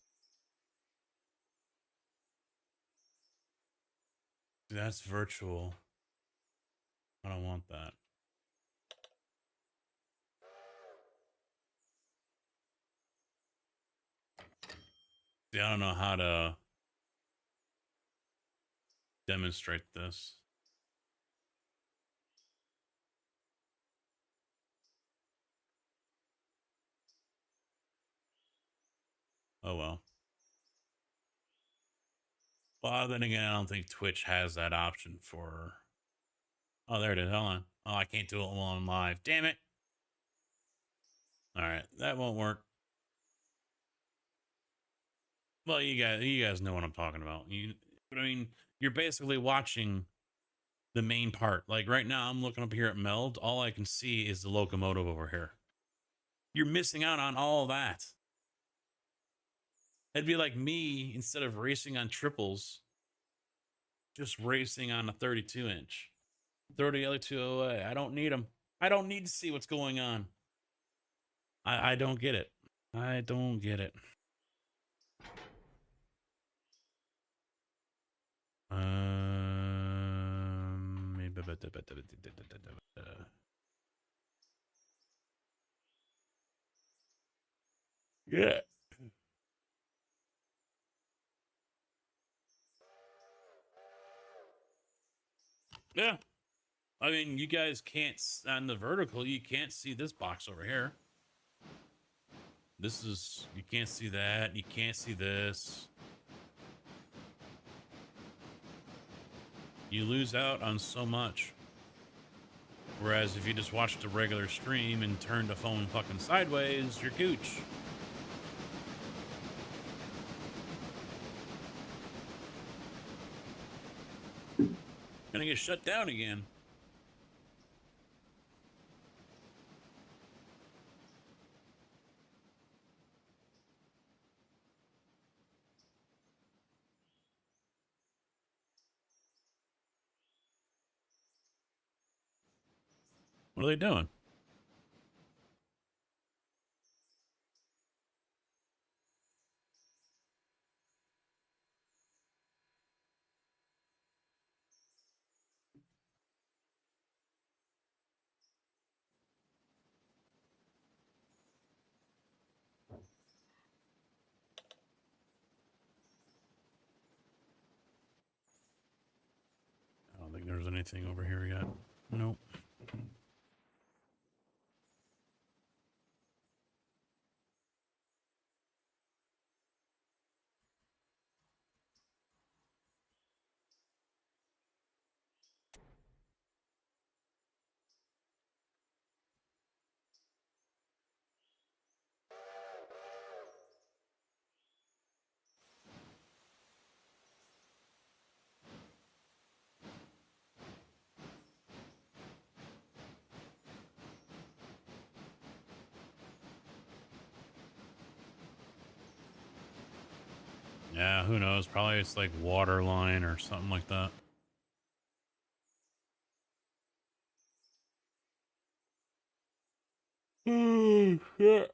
That's virtual. I don't want that. See, I don't know how to demonstrate this. Oh well. Well, then again, I don't think Twitch has that option for. Oh, there it is. Hold on. Oh, I can't do it while I'm live. Damn it. All right, that won't work. Well, you guys know what I'm talking about. I mean, you're basically watching the main part. Like right now, I'm looking up here at Meld. All I can see is the locomotive over here. You're missing out on all that. It'd be like me, instead of racing on triples, just racing on a 32 inch. Throw the other two away. I don't need them. I don't need to see what's going on. I don't get it. I don't get it. Yeah. Yeah. I mean, you guys can't, on the vertical, you can't see this box over here. This is, you can't see that. You can't see this. You lose out on so much. Whereas if you just watched a regular stream and turned the phone fucking sideways, you're gooch. Gonna get shut down again. What are they doing? I don't think there's anything over here yet. Nope. Yeah, who knows? Probably it's like water line or something like that. Oh, shit.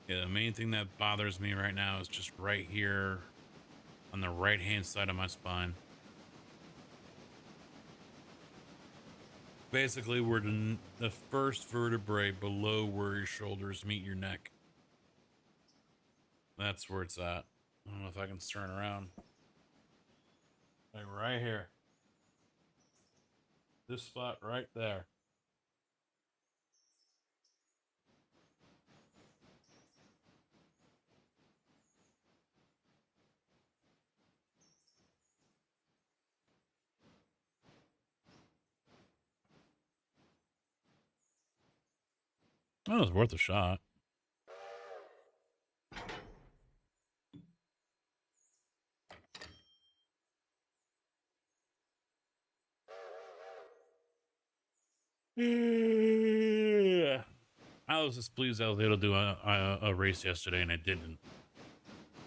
Yeah, the main thing that bothers me right now is just right here on the right hand side of my spine. Basically, we're the first vertebrae below where your shoulders meet your neck. That's where it's at. I don't know if I can turn around. Like right here. This spot right there. Oh, it's worth a shot. Yeah. I was just pleased I was able to do a race yesterday, and I didn't.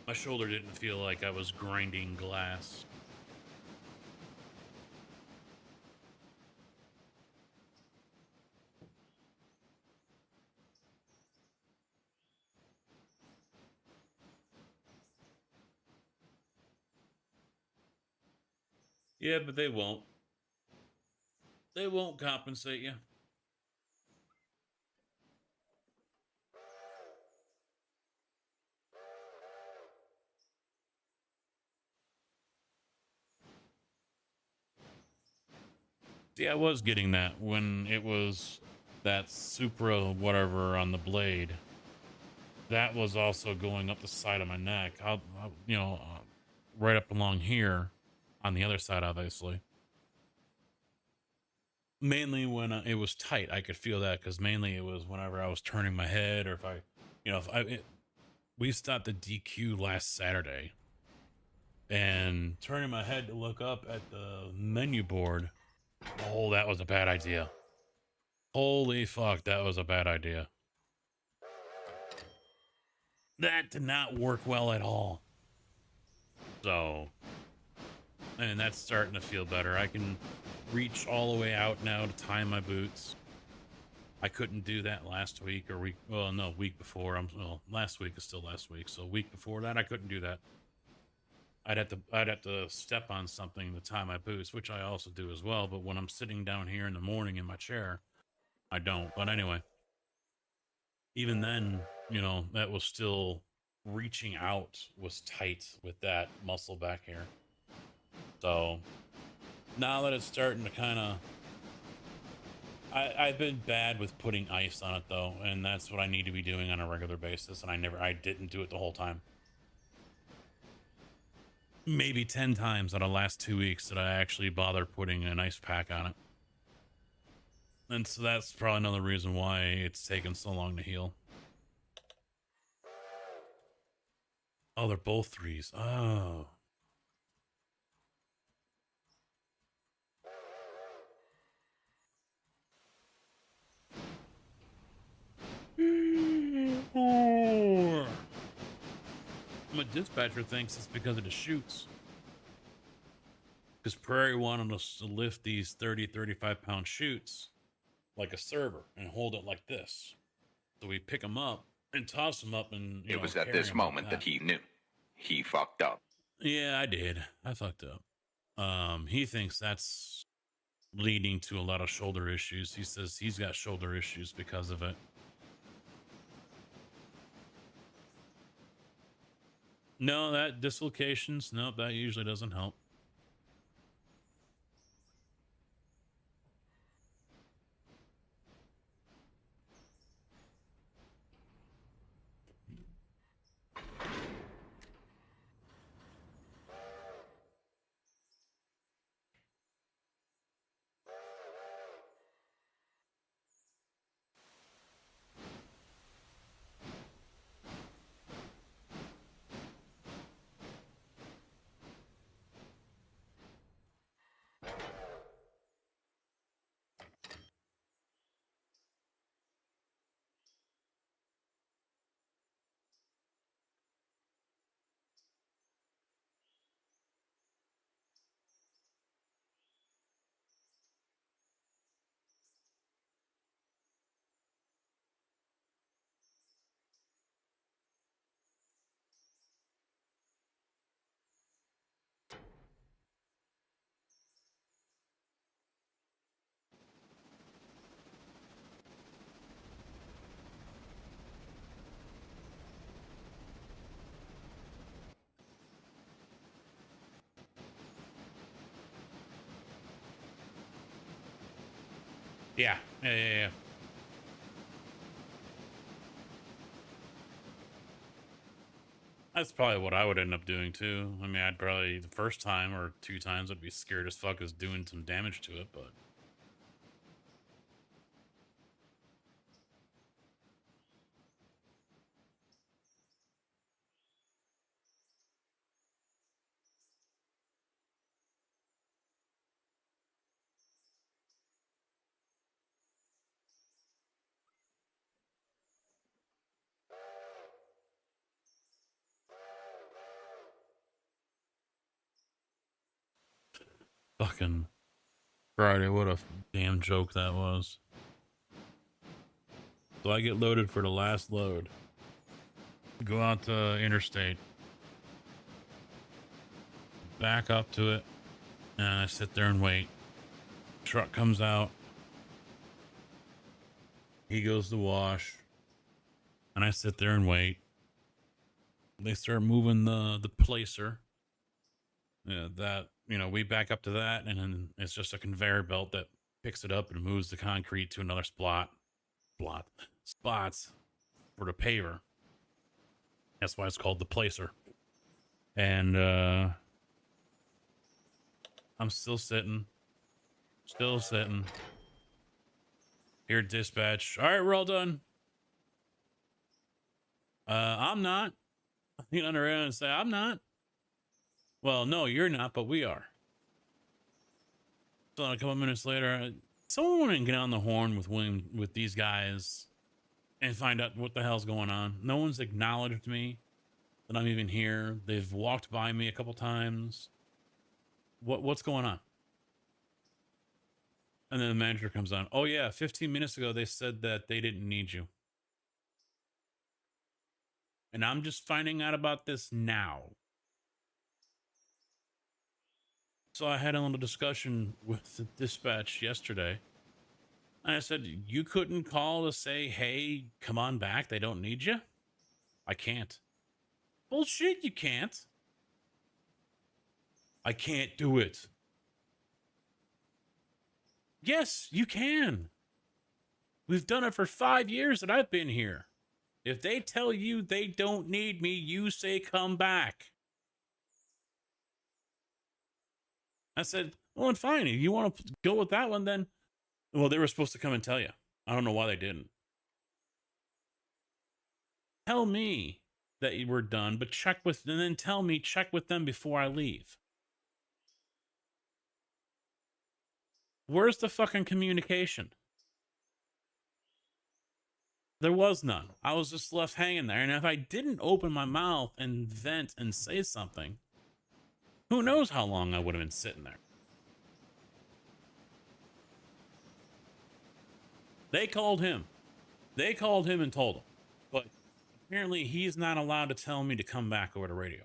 My shoulder didn't feel like I was grinding glass. Yeah, but they won't. They won't compensate you. See, I was getting that when it was that Supra whatever on the blade. That was also going up the side of my neck. You know, right up along here on the other side, obviously. Mainly when it was tight, I could feel that because mainly it was whenever I was turning my head or if I, you know, we stopped the DQ last Saturday and turning my head to look up at the menu board. Oh, that was a bad idea. Holy fuck, that was a bad idea. That did not work well at all. So, and that's starting to feel better. I can reach all the way out now to tie my boots. I couldn't do that last week or week. Well, no, week before. Well, last week is still last week. So week before that, I couldn't do that. I'd have to step on something to tie my boots, which I also do as well. But when I'm sitting down here in the morning in my chair, I don't. But anyway, even then, you know, that was still reaching out was tight with that muscle back here. So now that it's starting to kind of, I've been bad with putting ice on it though, and that's what I need to be doing on a regular basis. And I didn't do it the whole time. Maybe 10 times out of the last 2 weeks that I actually bothered putting an ice pack on it. And so that's probably another reason why it's taken so long to heal. Oh, they're both threes. Oh. My dispatcher thinks it's because of the chutes. because Prairie wanted us to lift these 30, 35-pound chutes like a server and hold it like this. So we pick them up and toss them up and, It was at carry this 'em like moment that he knew. He fucked up. Yeah, I did. I fucked up. He thinks that's leading to a lot of shoulder issues. He says he's got shoulder issues because of it. No, that dislocations, nope, that usually doesn't help. Yeah. That's probably what I would end up doing too. I mean, I'd probably the first time or 2 times I'd be scared as fuck as doing some damage to it, but fucking Friday, what a damn joke that was. So I get loaded for the last load. Go out to interstate. Back up to it. And I sit there and wait. Truck comes out. He goes to wash. And I sit there and wait. They start moving the placer. Yeah, that, we back up to that, and then it's just a conveyor belt that picks it up and moves the concrete to another spots for the paver. That's why it's called the placer. And I'm still sitting. Here, dispatch. All right, we're all done. I'm not. You know, and say, I'm not. Well, no, you're not, but we are. So a couple minutes later, someone went and get on the horn with these guys and find out what the hell's going on. No one's acknowledged me that I'm even here. They've walked by me a couple times. What's going on? And then the manager comes on. Oh yeah, 15 minutes ago they said that they didn't need you. And I'm just finding out about this now. So I had a little discussion with the dispatch yesterday. And I said, you couldn't call to say, hey, come on back. They don't need you. I can't. Bullshit, you can't. I can't do it. Yes, you can. We've done it for 5 years that I've been here. If they tell you they don't need me, you say come back. I said, well, and fine. If you want to go with that one, then, well, they were supposed to come and tell you. I don't know why they didn't. Tell me that you were done, but check with, and then tell me, check with them before I leave. Where's the fucking communication? There was none. I was just left hanging there. And if I didn't open my mouth and vent and say something, who knows how long I would have been sitting there. They called him. They called him and told him. But apparently he's not allowed to tell me to come back over the radio.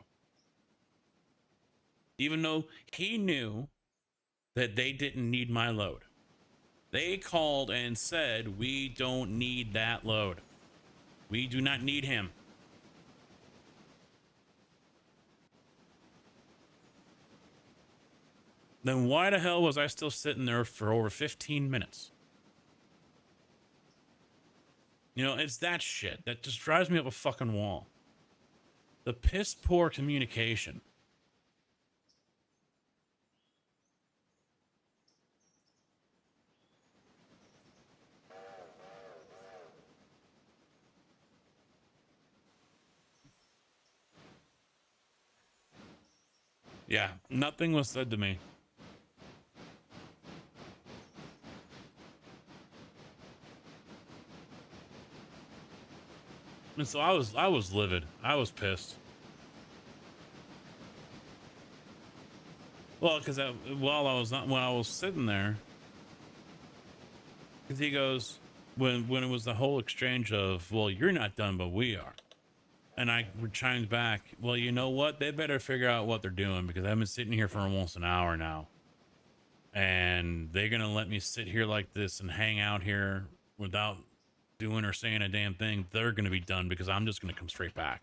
Even though he knew that they didn't need my load. They called and said, we don't need that load. We do not need him. Then why the hell was I still sitting there for over 15 minutes? You know, it's that shit that just drives me up a fucking wall. The piss poor communication. Yeah, nothing was said to me. And so I was livid. I was pissed. Well, because while I was sitting there, because he goes, when it was the whole exchange of, well, you're not done, but we are. And I chimed back, well, you know what? They better figure out what they're doing, because I've been sitting here for almost an hour now. And they're going to let me sit here like this and hang out here without doing or saying a damn thing. They're going to be done, because I'm just going to come straight back.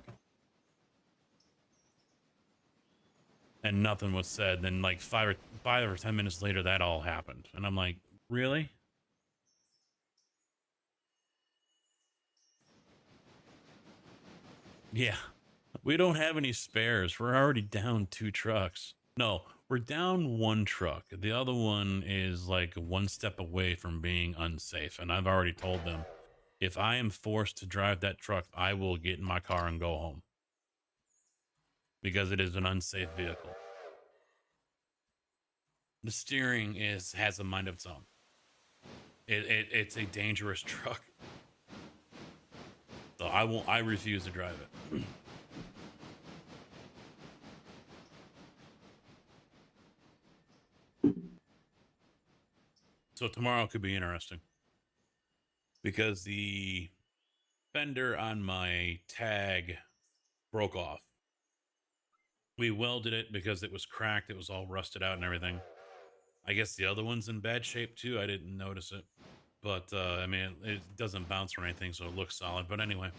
And nothing was said. Then like 5 or 10 minutes later, that all happened. And I'm like, really? Yeah. We don't have any spares. We're already down 2 trucks. No, we're down 1 truck. The other one is like 1 step away from being unsafe. And I've already told them, if I am forced to drive that truck, I will get in my car and go home. Because it is an unsafe vehicle. The steering has a mind of its own. It's a dangerous truck. So I refuse to drive it. So tomorrow could be interesting. Because the fender on my tag broke off. We welded it because it was cracked. It was all rusted out and everything. I guess the other one's in bad shape too. I didn't notice it. But, I mean, it doesn't bounce or anything, so it looks solid. But anyway,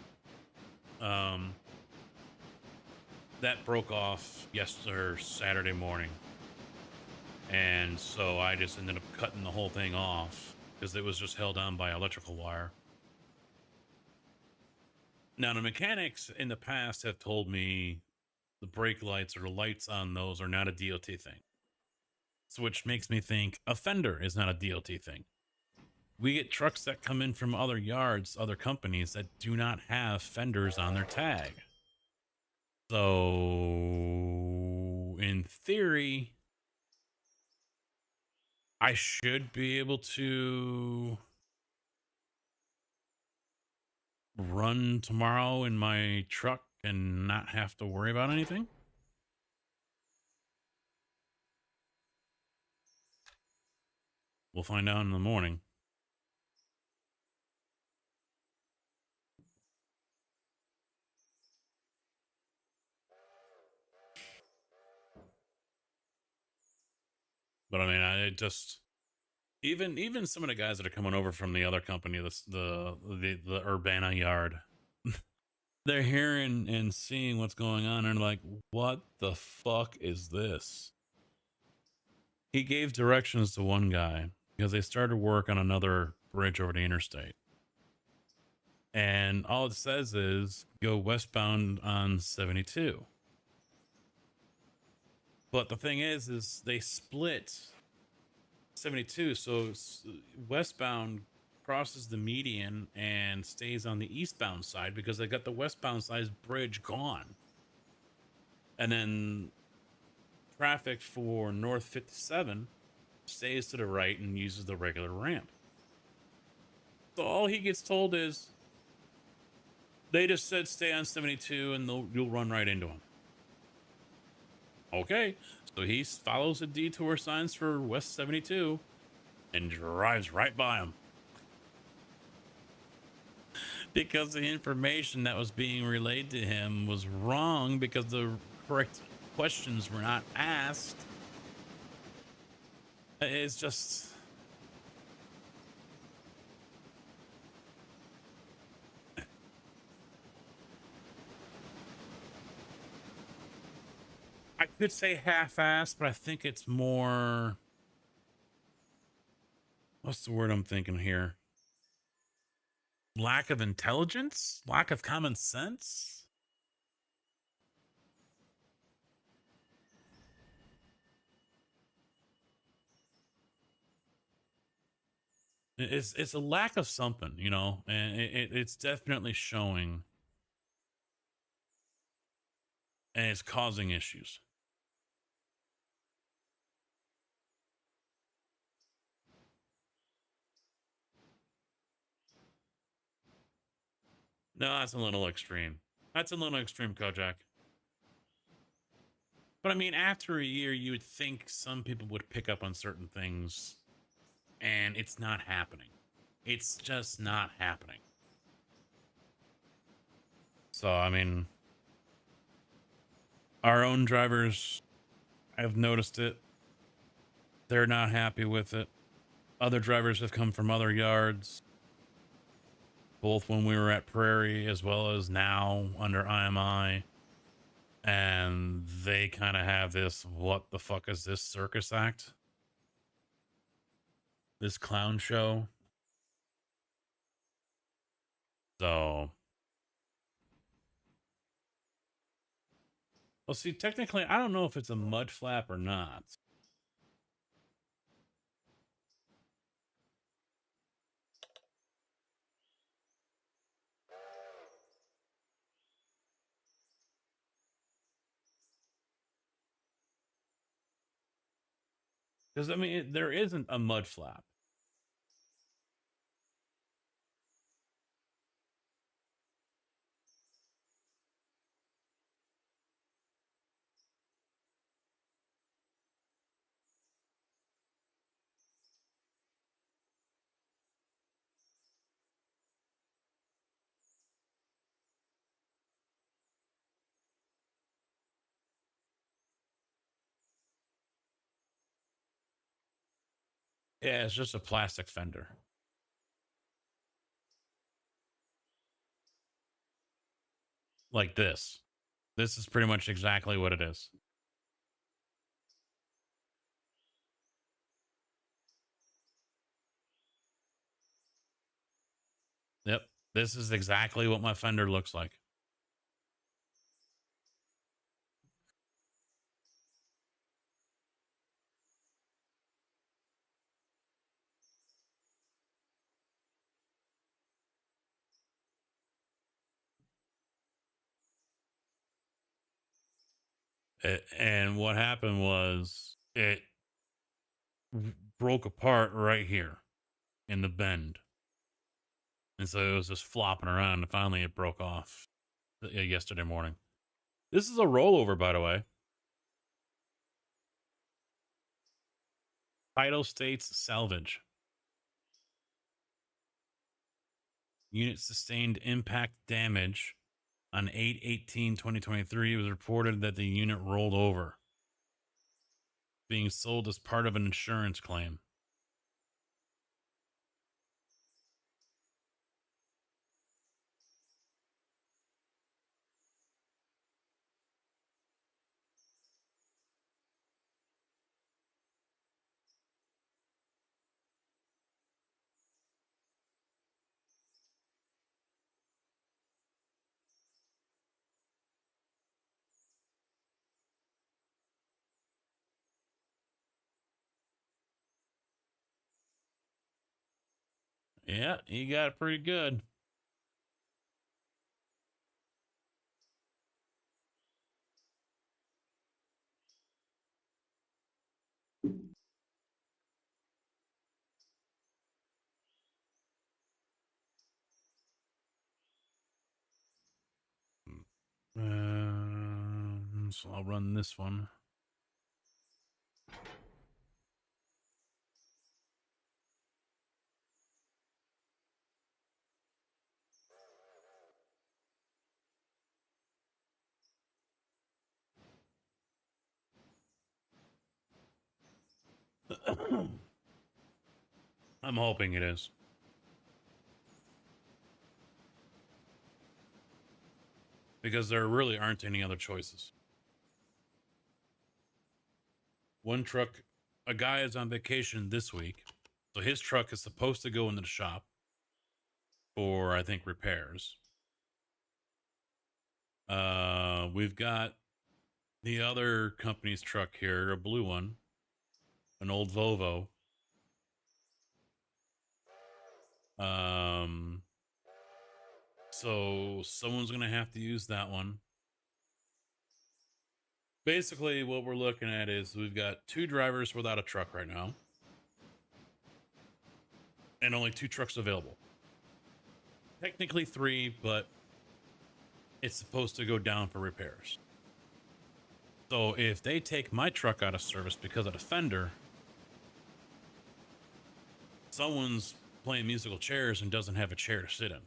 that broke off Saturday morning. And so I just ended up cutting the whole thing off because it was just held on by electrical wire. Now, the mechanics in the past have told me the brake lights or the lights on those are not a DOT thing. So which makes me think a fender is not a DOT thing. We get trucks that come in from other yards, other companies that do not have fenders on their tag. So, in theory, I should be able to run tomorrow in my truck and not have to worry about anything. We'll find out in the morning. But I mean, I just even some of the guys that are coming over from the other company, the Urbana yard, they're hearing and seeing what's going on and like, what the fuck is this? He gave directions to one guy because they started work on another bridge over the interstate. And all it says is go westbound on 72. But the thing is they split 72. So westbound crosses the median and stays on the eastbound side because they got the westbound side bridge gone. And then traffic for North 57 stays to the right and uses the regular ramp. So all he gets told is they just said stay on 72 and you'll run right into them. Okay, so he follows the detour signs for West 72 and drives right by them. because the information that was being relayed to him was wrong because the correct questions were not asked. It's just... I could say half-assed, but I think it's more... What's the word I'm thinking here? Lack of intelligence? Lack of common sense? It's a lack of something, you know, and it's definitely showing, and it's causing issues. No, that's a little extreme. That's a little extreme, Kojak. But I mean, after a year, you would think some people would pick up on certain things, and it's not happening. It's just not happening. So, I mean, our own drivers have noticed it. They're not happy with it. Other drivers have come from other yards, both when we were at Prairie as well as now under IMI. And they kind of have this, what the fuck is this circus act? This clown show? So... Well, see, technically, I don't know if it's a mud flap or not. Because, I mean, there isn't a mud flap. Yeah, it's just a plastic fender. Like this. This is pretty much exactly what it is. Yep. This is exactly what my fender looks like. And what happened was it broke apart right here in the bend. And so it was just flopping around, and finally it broke off yesterday morning. This is a rollover, by the way. Title states salvage. Unit sustained impact damage. On 8/18/2023, it was reported that the unit rolled over, being sold as part of an insurance claim. Yeah, he got it pretty good. So I'll run this one. I'm hoping it is. Because there really aren't any other choices. One truck, a guy is on vacation this week, so his truck is supposed to go into the shop for, I think, repairs. We've got the other company's truck here, a blue one, an old Volvo. So someone's gonna have to use that one. Basically, what we're looking at is we've got 2 drivers without a truck right now, and only 2 trucks available. Technically 3, but it's supposed to go down for repairs. So if they take my truck out of service because of the fender, someone's playing musical chairs and doesn't have a chair to sit in.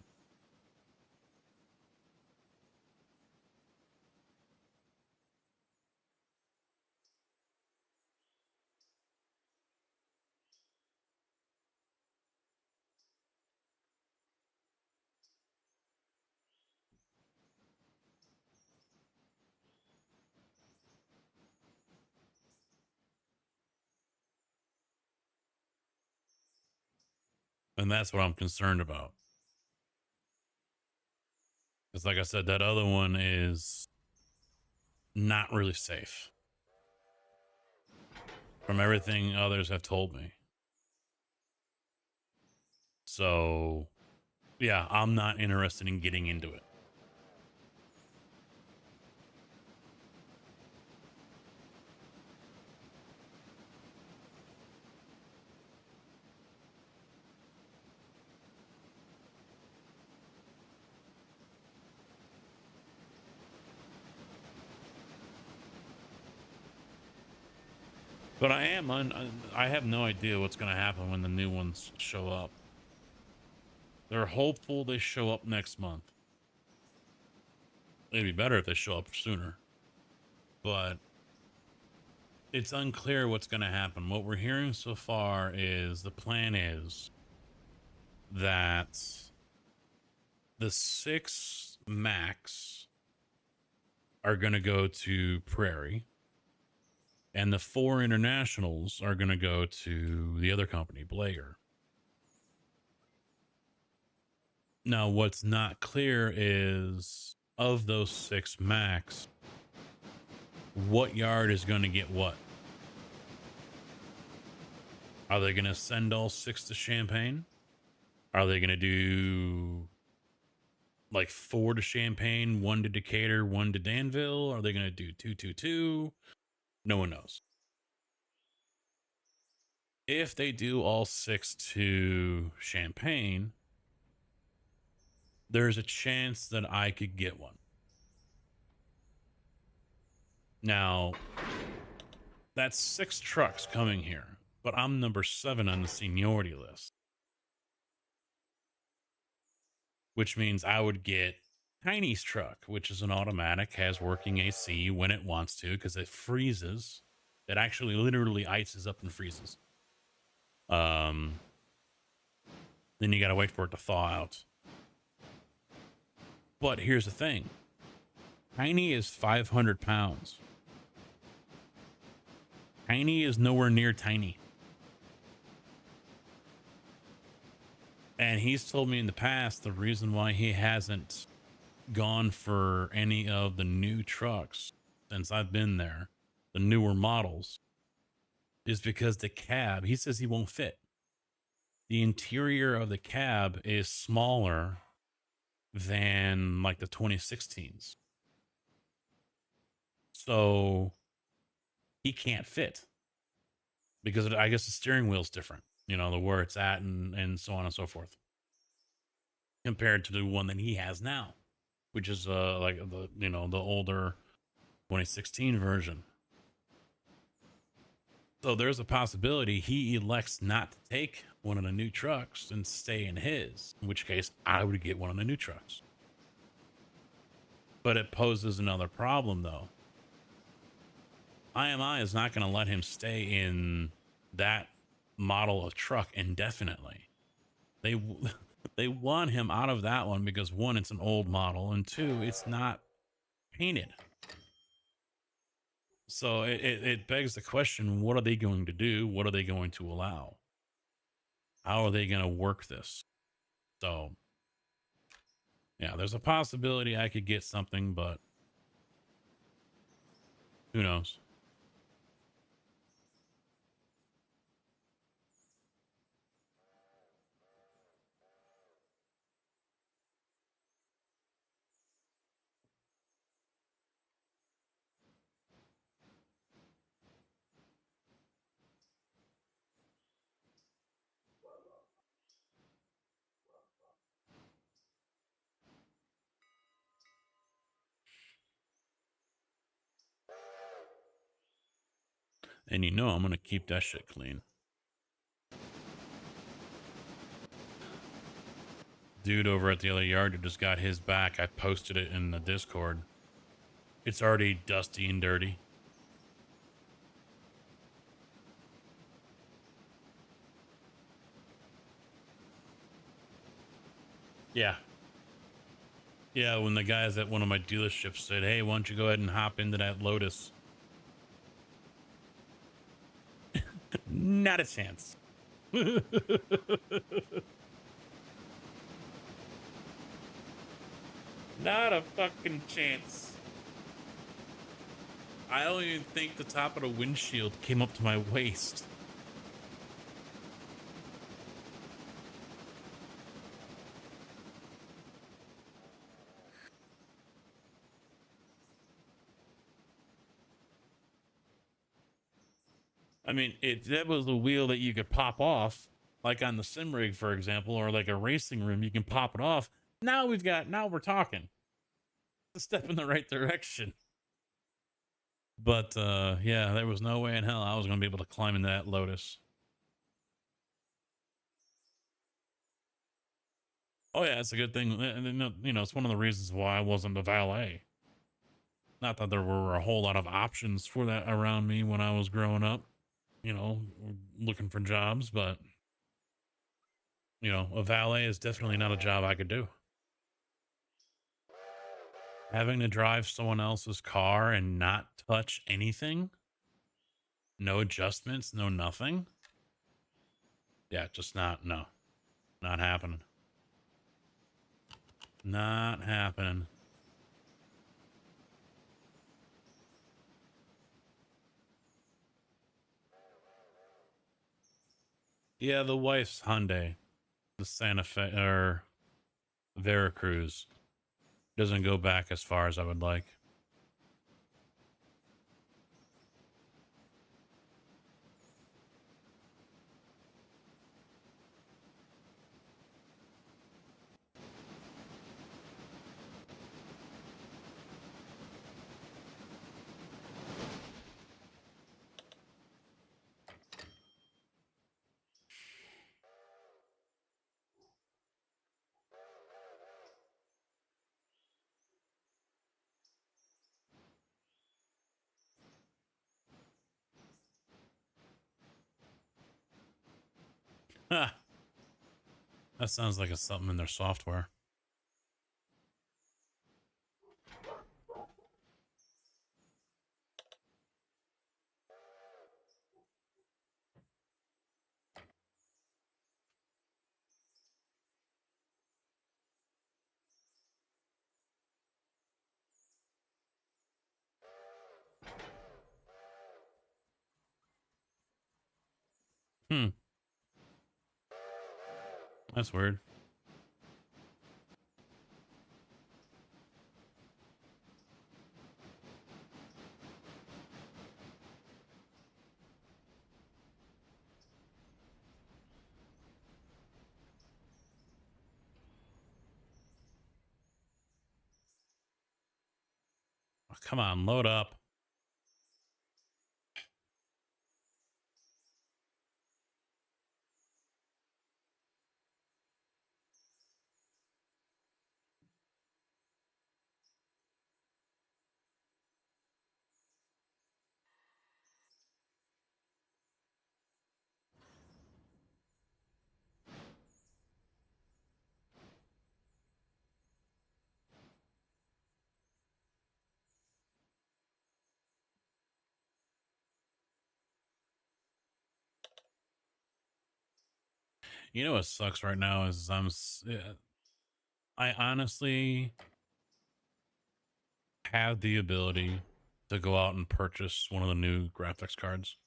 And that's what I'm concerned about. Because like I said, that other one is not really safe. From everything others have told me. So, yeah, I'm not interested in getting into it. But I have no idea what's going to happen when the new ones show up. They're hopeful they show up next month. It'd be better if they show up sooner. But it's unclear what's going to happen. What we're hearing so far is the plan is that the 6 Max are going to go to Prairie. And the 4 internationals are going to go to the other company, Blager. Now, what's not clear is, of those 6 Max, what yard is going to get what? Are they going to send all 6 to Champaign? Are they going to do like 4 to Champaign, 1 to Decatur, 1 to Danville? Are they going to do 2-2-2? No one knows. If they do all 6 to Champaign, there's a chance that I could get one. Now, that's 6 trucks coming here, but I'm number 7 on the seniority list. Which means I would get Tiny's truck, which is an automatic, has working AC when it wants to, because it freezes. It actually literally ices up and freezes. Then you got to wait for it to thaw out. But here's the thing. Tiny is 500 pounds. Tiny is nowhere near tiny. And he's told me in the past the reason why he hasn't gone for any of the new trucks since I've been there, the newer models, is because the cab, he says he won't fit. The interior of the cab is smaller than like the 2016s. So he can't fit because I guess the steering wheel's different, you know, the where it's at and so on and so forth, compared to the one that he has now, which is like the, you know, the older 2016 version. So there's a possibility he elects not to take one of the new trucks and stay in his, in which case I would get one of the new trucks. But it poses another problem though. IMI is not going to let him stay in that model of truck indefinitely. They they want him out of that one because one, it's an old model, and two, it's not painted. So it begs the question, what are they going to do? What are they going to allow? How are they going to work this? So, yeah, there's a possibility I could get something, but who knows? And you know I'm going to keep that shit clean. Dude over at the other yard who just got his back, I posted it in the Discord. It's already dusty and dirty. Yeah. Yeah, when the guys at one of my dealerships said, hey, why don't you go ahead and hop into that Lotus? Not a chance. Not a fucking chance. I don't even think the top of the windshield came up to my waist. I mean, that was a wheel that you could pop off, like on the sim rig, for example, or like a racing room, you can pop it off. Now we're talking. A step in the right direction. But yeah, there was no way in hell I was going to be able to climb into that Lotus. Oh yeah, it's a good thing. And, you know, it's one of the reasons why I wasn't a valet. Not that there were a whole lot of options for that around me when I was growing up, you know, looking for jobs, but you know, a valet is definitely not a job I could do. Having to drive someone else's car and not touch anything, no adjustments, no nothing. Yeah, just not happening. Not happening. Yeah, the wife's Hyundai, the Santa Fe or Veracruz, doesn't go back as far as I would like. Huh. That sounds like it's something in their software. Hmm. That's weird. Oh, come on, load up. You know what sucks right now is I honestly have the ability to go out and purchase one of the new graphics cards.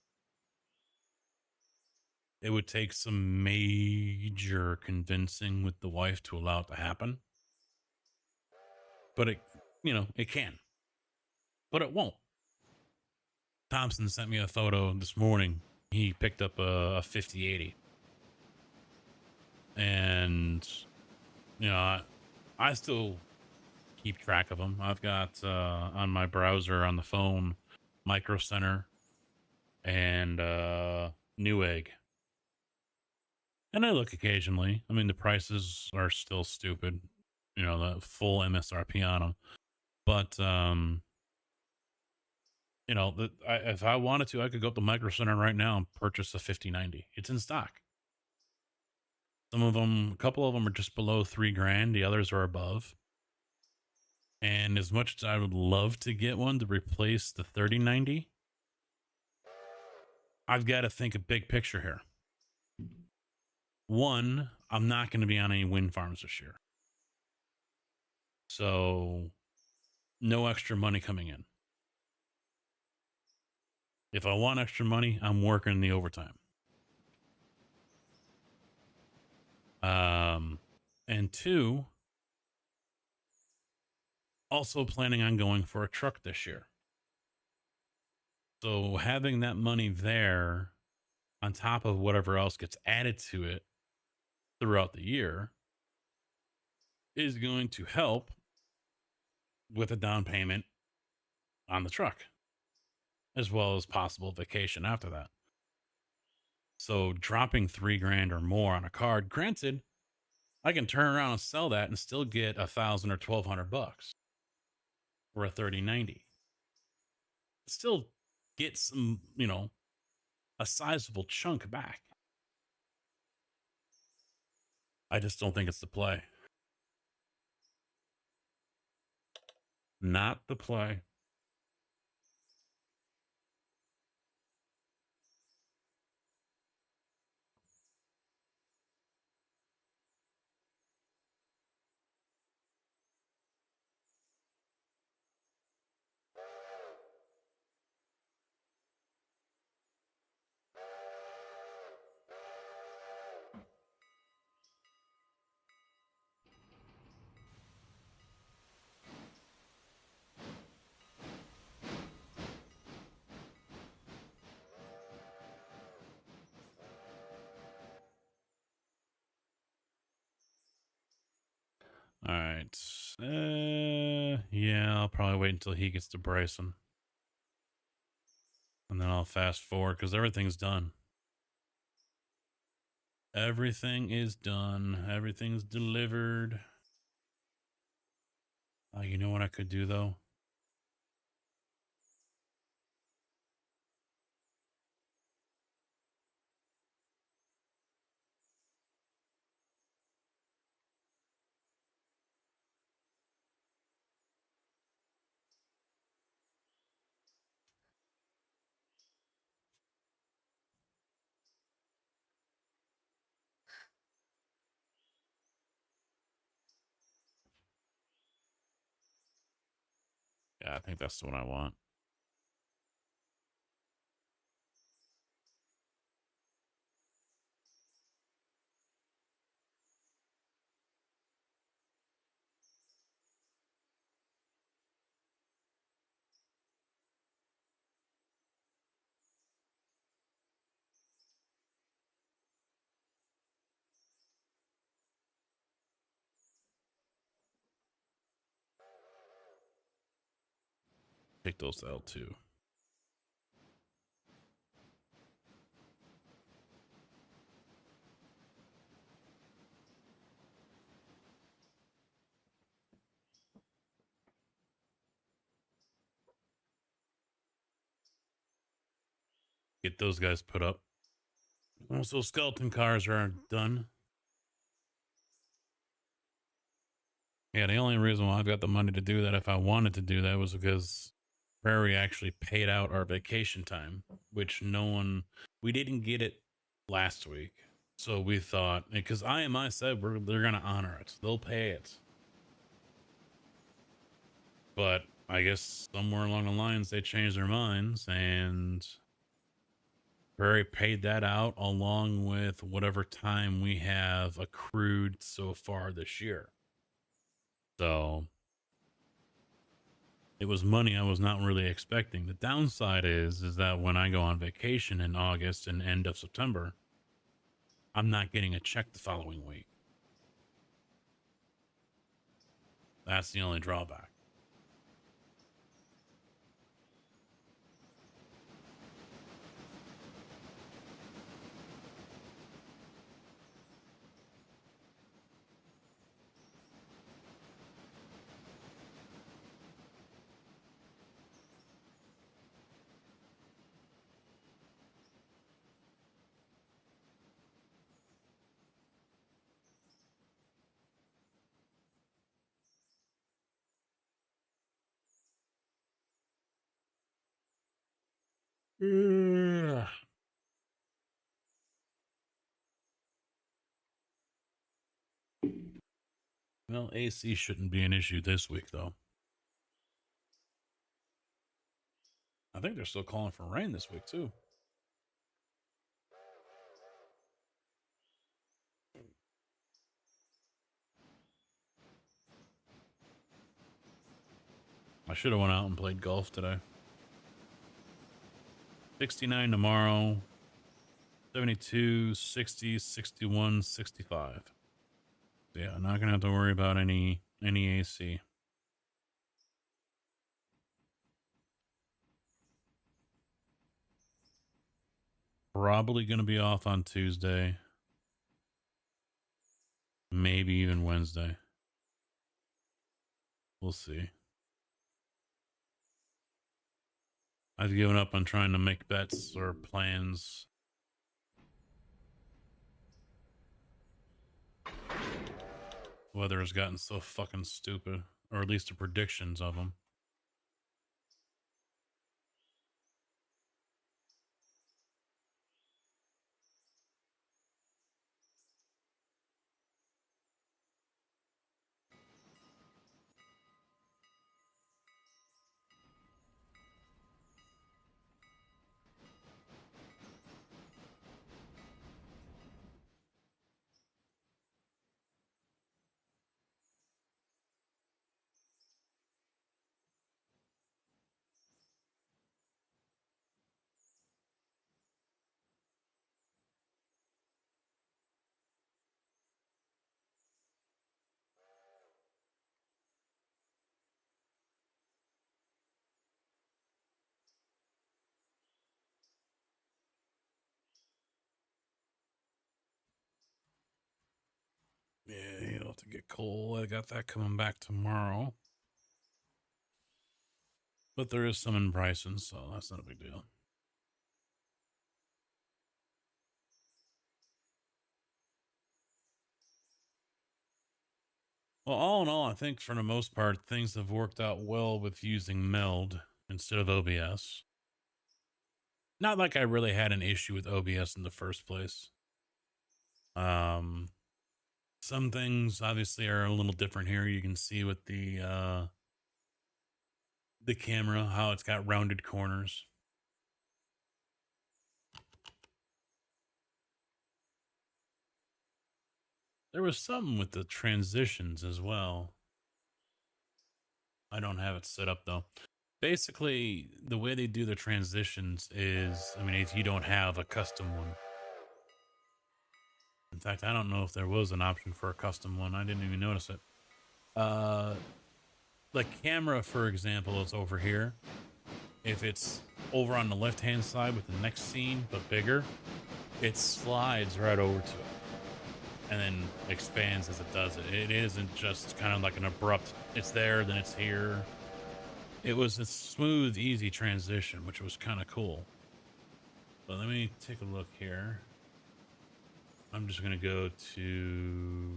It would take some major convincing with the wife to allow it to happen. But it can. But it won't. Thompson sent me a photo this morning. He picked up a 5080. And, I still keep track of them. I've got on my browser on the phone, Micro Center and Newegg. And I look occasionally. I mean, the prices are still stupid, the full MSRP on them. But, if I wanted to, I could go up to Micro Center right now and purchase a 5090. It's in stock. Some of them, a couple of them are just below $3,000. The others are above. And as much as I would love to get one to replace the 3090, I've got to think a big picture here. One, I'm not going to be on any wind farms this year. So, no extra money coming in. If I want extra money, I'm working the overtime. And two, also planning on going for a truck this year. So having that money there on top of whatever else gets added to it throughout the year is going to help with a down payment on the truck, as well as possible vacation after that. So dropping $3,000 or more on a card, granted, I can turn around and sell that and still get $1,000 or $1,200 for a 3090. Still get some, a sizable chunk back. I just don't think it's the play. Not the play. All right. Yeah, I'll probably wait until he gets to Bryson. And then I'll fast forward because everything's done. Everything is done. Everything's delivered. You know what I could do, though? Yeah, I think that's the one I want. Take those to L2. Get those guys put up. Also, skeleton cars are done. Yeah, the only reason why I've got the money to do that, if I wanted to do that, was because Prairie actually paid out our vacation time, which we didn't get it last week. So we thought, because IMI said they're going to honor it. They'll pay it. But I guess somewhere along the lines, they changed their minds and Prairie paid that out along with whatever time we have accrued so far this year. So it was money I was not really expecting. The downside is that when I go on vacation in August and end of September, I'm not getting a check the following week. That's the only drawback. Ugh. Well, AC shouldn't be an issue this week, though. I think they're still calling for rain this week, too. I should have went out and played golf today. 69 tomorrow. 72, 60, 61, 65. Yeah, not going to have to worry about any AC. Probably going to be off on Tuesday. Maybe even Wednesday. We'll see. I've given up on trying to make bets or plans. Weather has gotten so fucking stupid, or at least the predictions of them. Yeah, you'll have to get coal. I got that coming back tomorrow. But there is some in Bryson, so that's not a big deal. Well, all in all, I think for the most part, things have worked out well with using Meld instead of OBS. Not like I really had an issue with OBS in the first place. Some things obviously are a little different here. You can see with the camera how it's got rounded corners. There was something with the transitions as well. I don't have it set up though. Basically, the way they do the transitions is, I mean, if you don't have a custom one. In fact, I don't know if there was an option for a custom one. I didn't even notice it. The camera, for example, is over here. If it's over on the left-hand side with the next scene, but bigger, it slides right over to it and then expands as it does it. It isn't just kind of like an abrupt, it's there, then it's here. It was a smooth, easy transition, which was kind of cool. But let me take a look here. I'm just going to go to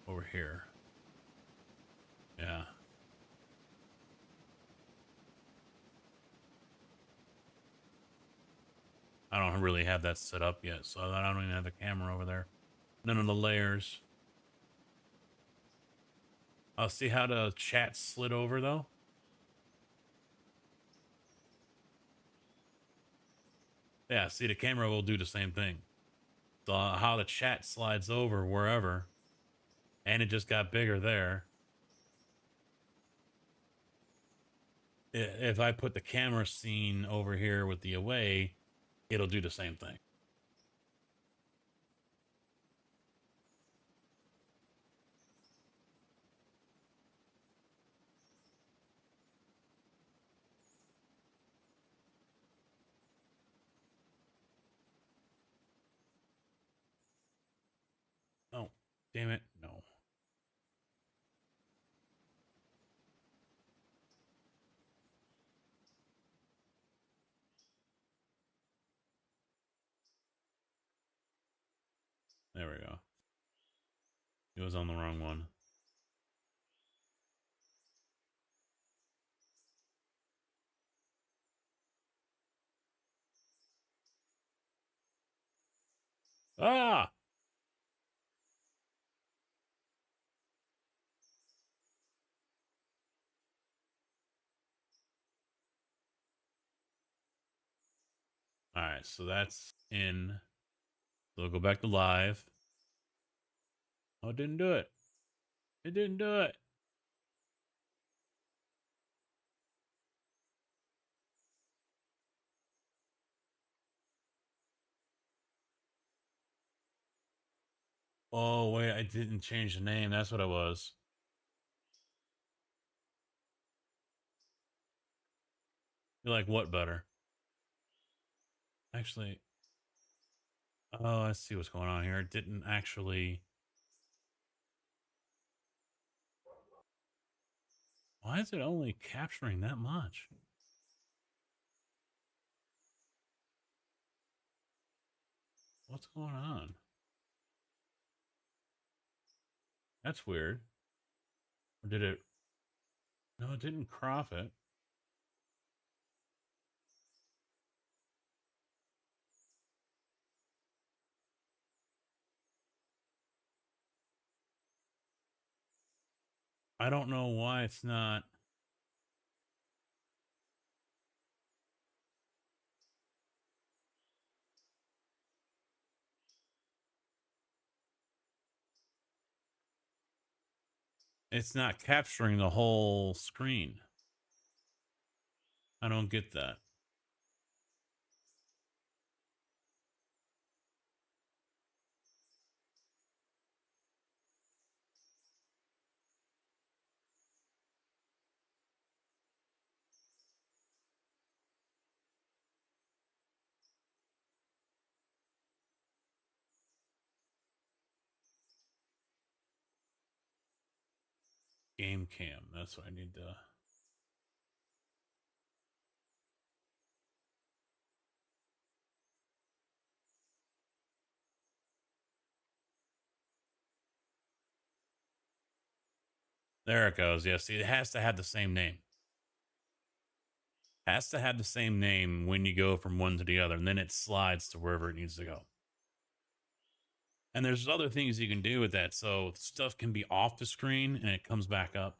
over here. Yeah. I I don't really have that set up yet, so I don't even have a camera over there. None of the layers. I'll see how the chat slid over though. Yeah, see the camera will do the same thing. So how the chat slides over wherever, and it just got bigger there. If I put the camera scene over here with the away, it'll do the same thing. Oh, damn it. No. There we go. It was on the wrong one. Ah! All right, so that's in. So we'll go back to live. Oh, it didn't do it. It didn't do it. Oh, wait, I didn't change the name. That's what it was. You like what better? Actually, oh, I see what's going on here. It didn't actually. Why is it only capturing that much? What's going on? That's weird. Or did it? No, it didn't crop it. I don't know why it's not. It's not capturing the whole screen. I don't get that. Game cam. That's what I need to. There it goes. Yeah, see, it has to have the same name. Has to have the same name when you go from one to the other, and then it slides to wherever it needs to go. And there's other things you can do with that. So stuff can be off the screen and it comes back up.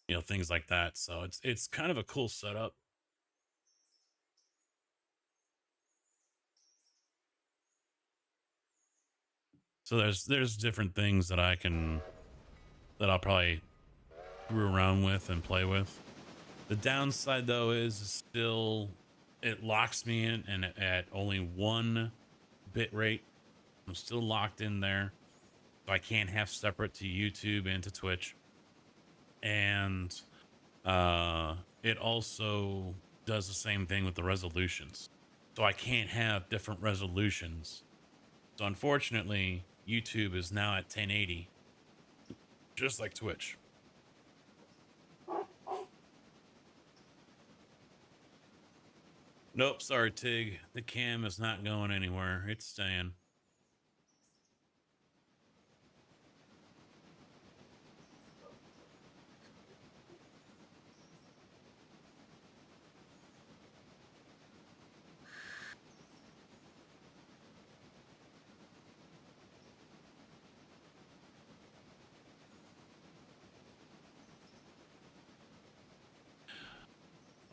You know, things like that. So it's kind of a cool setup. So there's different things that I'll probably screw around with and play with. The downside though is still it locks me in and at only 1 bit rate. I'm still locked in there. So I can't have separate to YouTube and to Twitch. And it also does the same thing with the resolutions. So I can't have different resolutions. So unfortunately, YouTube is now at 1080, just like Twitch. Nope, sorry, Tig. The cam is not going anywhere. It's staying.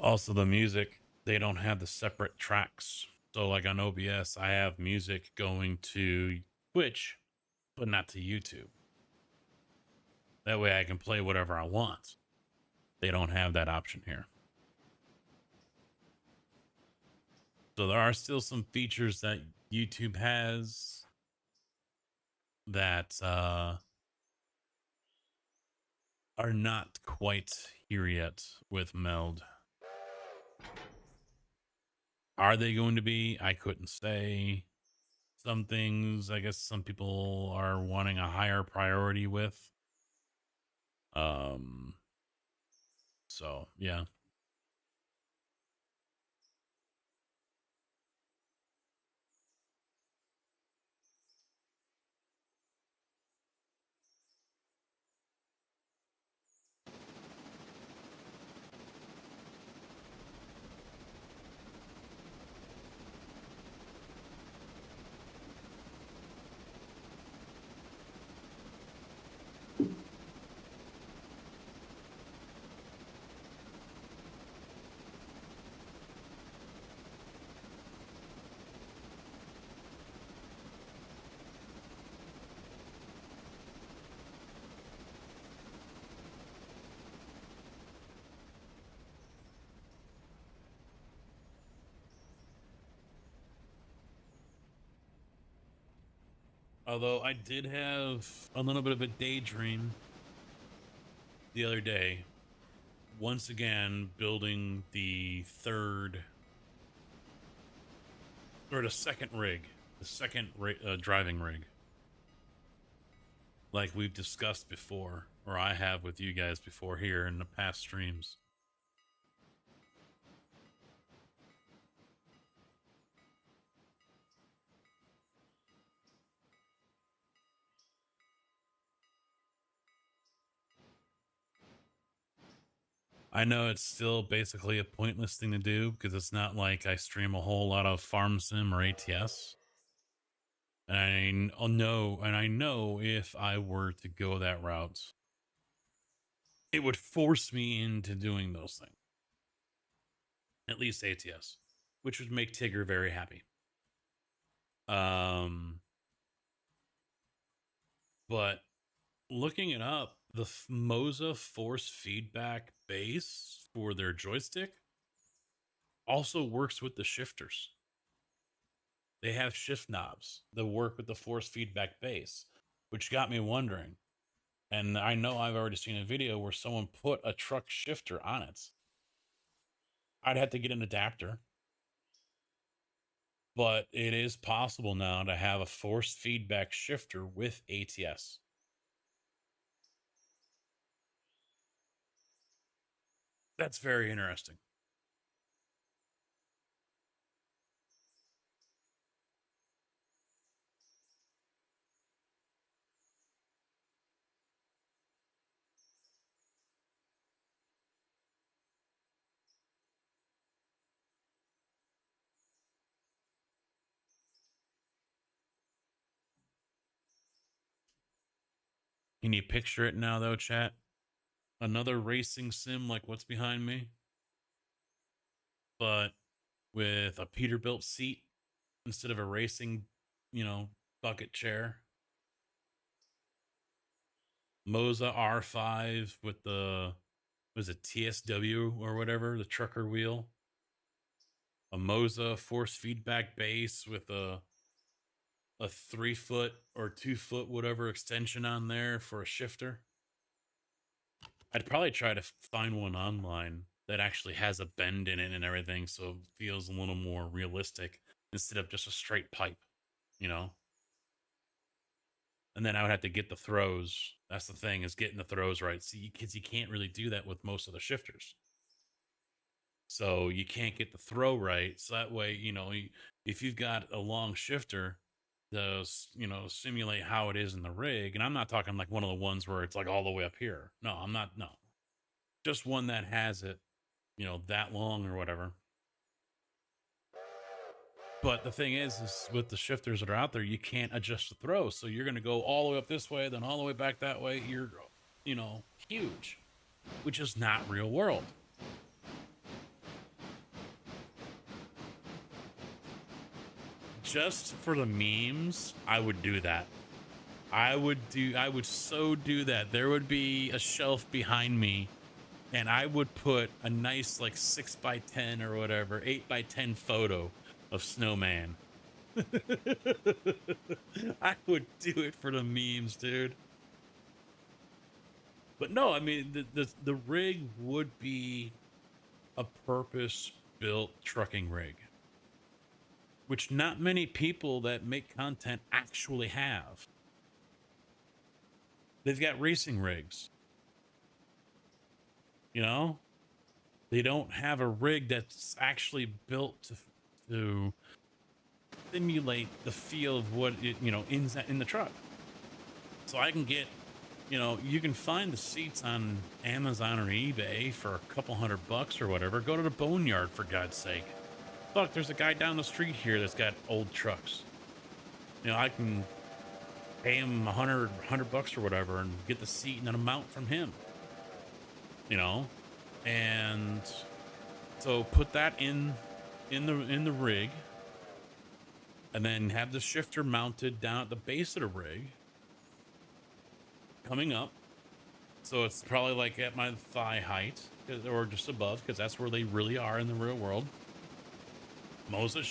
Also, the music, they don't have the separate tracks. So, like on OBS, I have music going to Twitch, but not to YouTube. That way I can play whatever I want. They don't have that option here. So there are still some features that YouTube has that are not quite here yet with Meld. Are they going to be? I couldn't say. Some things, I guess some people are wanting a higher priority with. So yeah. Although I did have a little bit of a daydream the other day, once again building the third or the second rig, driving rig, like we've discussed before, or I have with you guys before here in the past streams. I know it's still basically a pointless thing to do because it's not like I stream a whole lot of farm sim or ATS. And I know if I were to go that route, it would force me into doing those things. At least ATS, which would make Tigger very happy. But looking it up, the Moza force feedback base for their joystick also works with the shifters. They have shift knobs that work with the force feedback base, which got me wondering. And I know I've already seen a video where someone put a truck shifter on it. I'd have to get an adapter. But it is possible now to have a force feedback shifter with ATS. That's very interesting. Can you picture it now, though, chat? Another racing sim like what's behind me, but with a Peterbilt seat instead of a racing, bucket chair. Moza R5 with the, was it TSW or whatever, the trucker wheel. A Moza force feedback base with a 3-foot or 2-foot whatever extension on there for a shifter. I'd probably try to find one online that actually has a bend in it and everything, so it feels a little more realistic instead of just a straight pipe, And then I would have to get the throws. That's the thing, is getting the throws right. See, because you can't really do that with most of the shifters. So you can't get the throw right. So that way, if you've got a long shifter to, simulate how it is in the rig, and I'm not talking like one of the ones where it's like all the way up here. No, I'm not. No, just one that has it, that long or whatever. But the thing is with the shifters that are out there, you can't adjust the throw. So you're going to go all the way up this way, then all the way back that way. You're, huge, which is not real world. just for the memes, I would do that. I would so do that. There would be a shelf behind me, and I would put a nice like 6x10 or whatever, 8x10 photo of Snowman. I would do it for the memes, dude. But no, I mean the rig would be a purpose-built trucking rig, which not many people that make content actually have. They've got racing rigs. You know, they don't have a rig that's actually built to simulate the feel of what it, you know, in the truck. So I can get, you know, you can find the seats on Amazon or eBay for a couple $100 or whatever. Go to the boneyard, for God's sake. Fuck, there's a guy down the street here that's got old trucks. You know, I can pay him $100 or whatever and get the seat and then a mount from him. You know, and so put that in the rig, and then have the shifter mounted down at the base of the rig, coming up. So it's probably like at my thigh height, or just above, because that's where they really are in the real world. Moser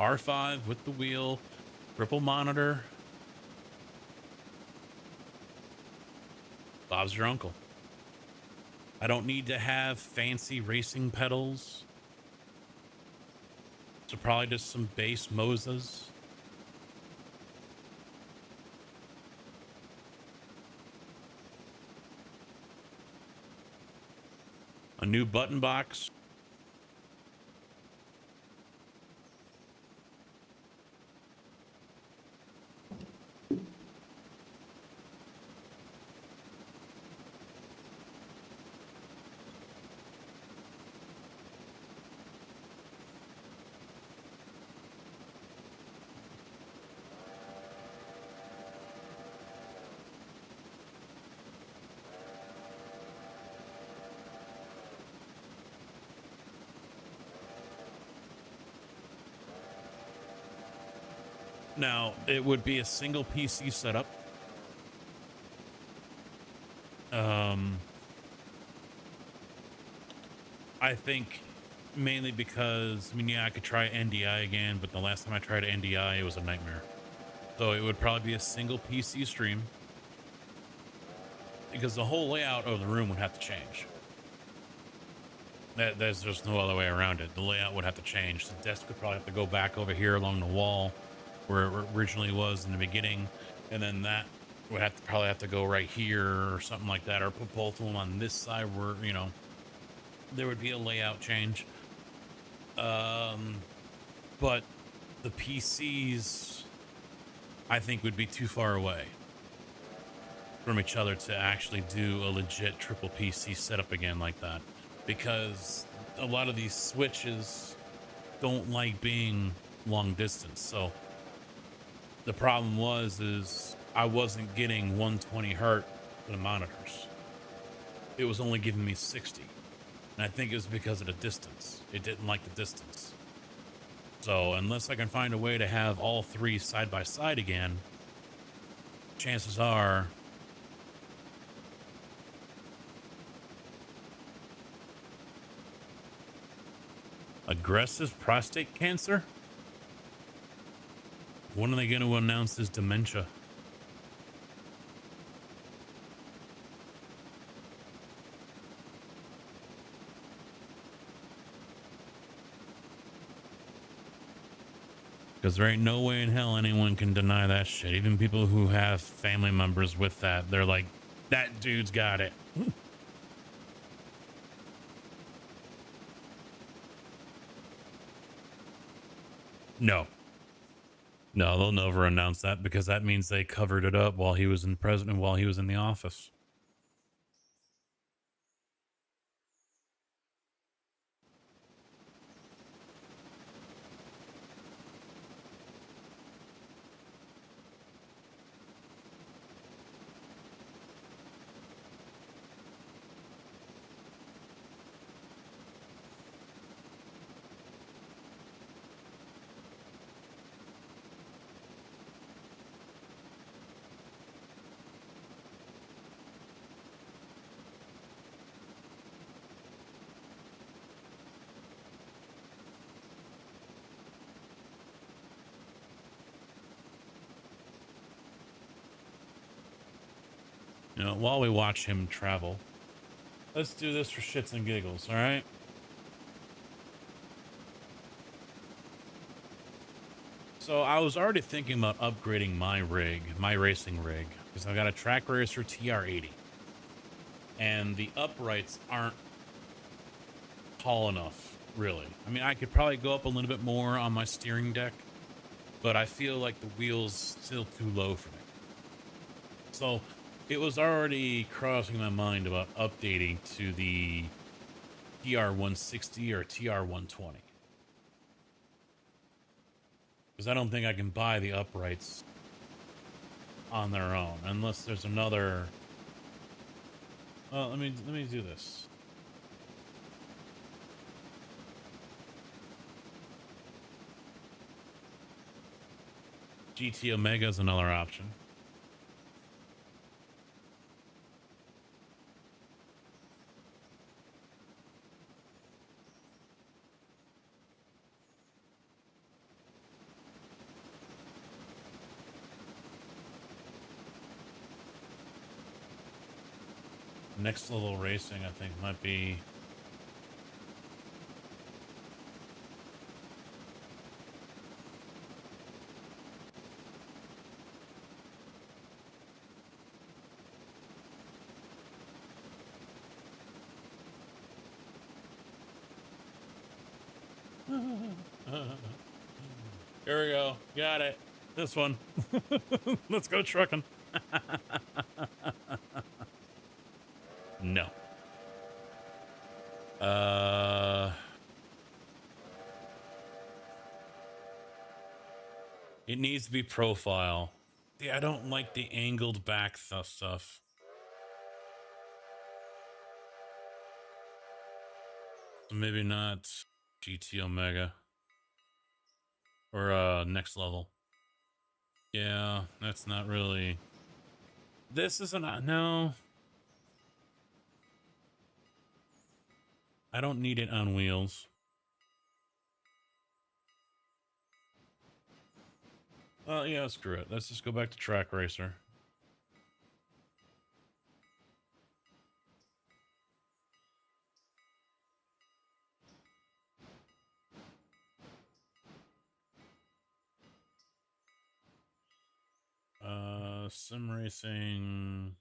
R5 with the wheel, triple monitor. Bob's your uncle. I don't need to have fancy racing pedals. So probably just some base Mosas. A new button box. Now, it would be a single PC setup. I think mainly because, I mean, yeah, I could try NDI again, but the last time I tried NDI, it was a nightmare. So it would probably be a single PC stream, because the whole layout of the room would have to change. There's just no other way around it. The layout would have to change. The desk would probably have to go back over here along the wall where it originally was in the beginning, and then that would have to probably have to go right here or something like that, or put both of them on this side where, you know, there would be a layout change. But the PCs, I think, would be too far away from each other to actually do a legit triple PC setup again like that, because a lot of these switches don't like being long distance. So the problem is I wasn't getting 120 hertz for the monitors. It was only giving me 60. And I think it was because of the distance. It didn't like the distance. So unless I can find a way to have all three side by side again, chances are aggressive prostate cancer? When are they going to announce this dementia? Because there ain't no way in hell anyone can deny that shit. Even people who have family members with that, they're like, that dude's got it. No. No, they'll never announce that, because that means they covered it up while he was in president, while he was in the office. You know, while we watch him travel, let's do this for shits and giggles, all right? So I was already thinking about upgrading my rig, my racing rig, because I got a Track Racer TR80. And the uprights aren't tall enough, really. I mean, I could probably go up a little bit more on my steering deck, but I feel like the wheel's still too low for me. So it was already crossing my mind about updating to the TR160 or TR120. Because I don't think I can buy the uprights on their own unless there's another. Well, let me do this. GT Omega is another option. Next level racing, I think, might be. Here we go. Got it. This one. Let's go trucking. No. It needs to be profile. Yeah, I don't like the angled back stuff. So maybe not GT Omega or next level. Yeah, that's not really. This isn't. No. I don't need it on wheels. Well, yeah, screw it. Let's just go back to Track Racer. Sim racing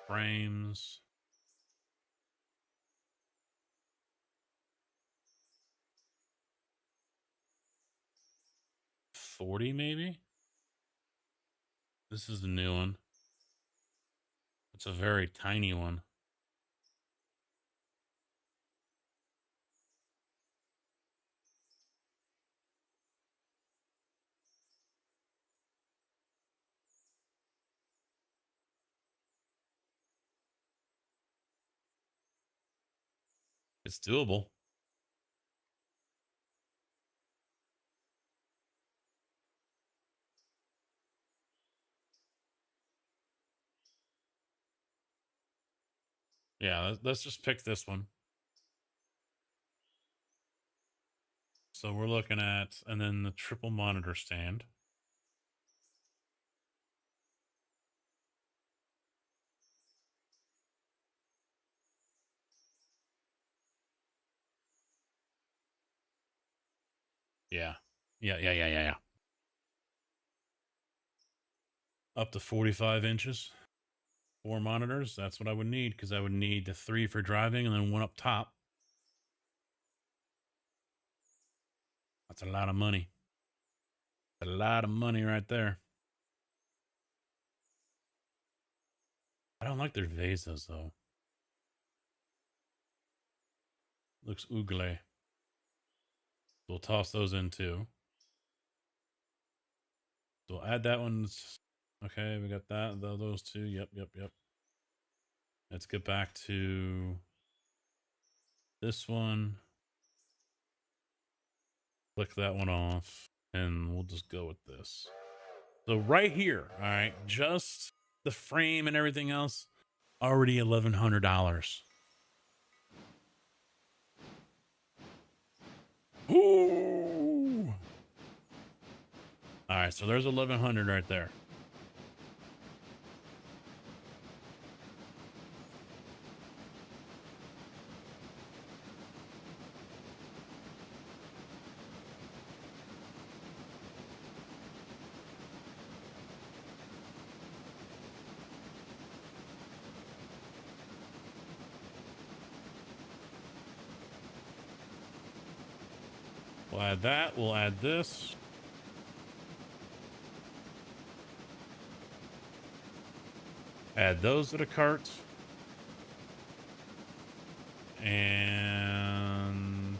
frames. $40 maybe? This is the new one. It's a very tiny one. It's doable. Yeah, let's just pick this one. So we're looking at, and then the triple monitor stand. Yeah. Yeah. Up to 45 inches. 4 monitors. That's what I would need, because I would need the 3 for driving and then one up top. That's a lot of money. A lot of money right there. I don't like their vases, though. Looks oogly. We'll toss those in, too. So we'll add that one. Okay, we got that. Those two. Yep. Let's get back to this one. Click that one off, and we'll just go with this. So right here, all right, just the frame and everything else, already $1,100. Ooh! All right, so there's 1,100 right there. We'll add that. We'll add this. Add those to the cart. And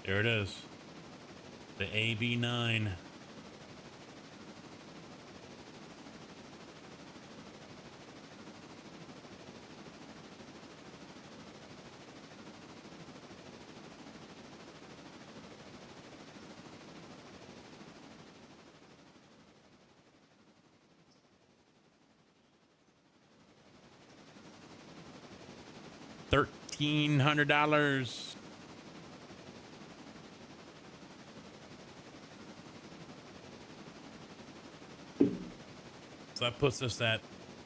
there it is. The AB9. $1,300. So that puts us at,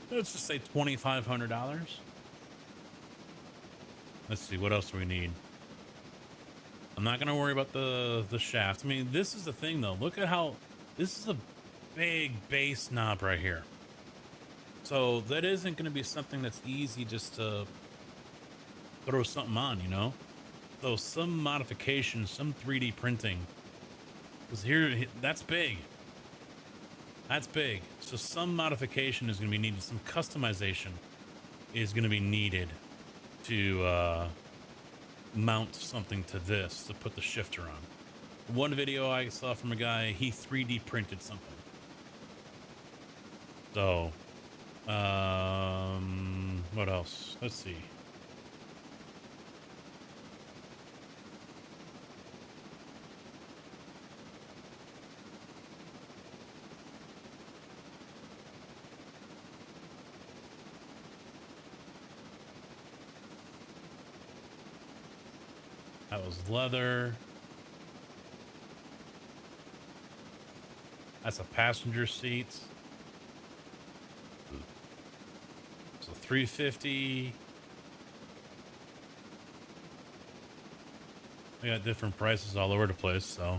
let's just say $2,500. Let's see, what else do we need? I'm not going to worry about the shaft. I mean, this is the thing, though. Look at how, this is a big base knob right here. So that isn't going to be something that's easy just to throw something on, you know? So some modification, some 3D printing. Because here, that's big. That's big. So some modification is going to be needed. Some customization is going to be needed to mount something to this, to put the shifter on. One video I saw from a guy, he 3D printed something. So, what else? Let's see. That was leather. That's a passenger seat. So 350. They got different prices all over the place, so.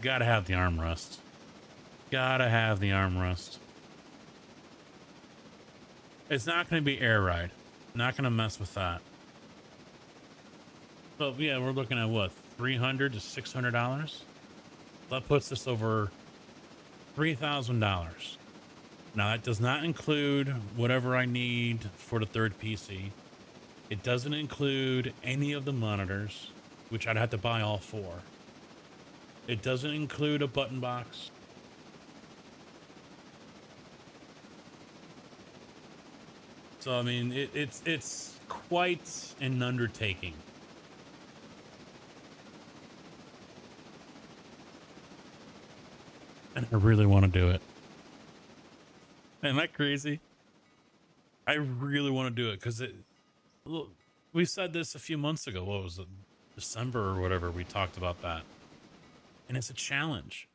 Gotta have the armrest. Gotta have the armrest. It's not going to be air ride. Not going to mess with that. So yeah, we're looking at what, $300 to $600. That puts us over $3,000. Now that does not include whatever I need for the third PC. It doesn't include any of the monitors, which I'd have to buy all four. It doesn't include a button box. So I mean, it's quite an undertaking. And I really want to do it. Am I crazy? I really want to do it because look, we said this a few months ago. What was it? December or whatever. We talked about that. And it's a challenge.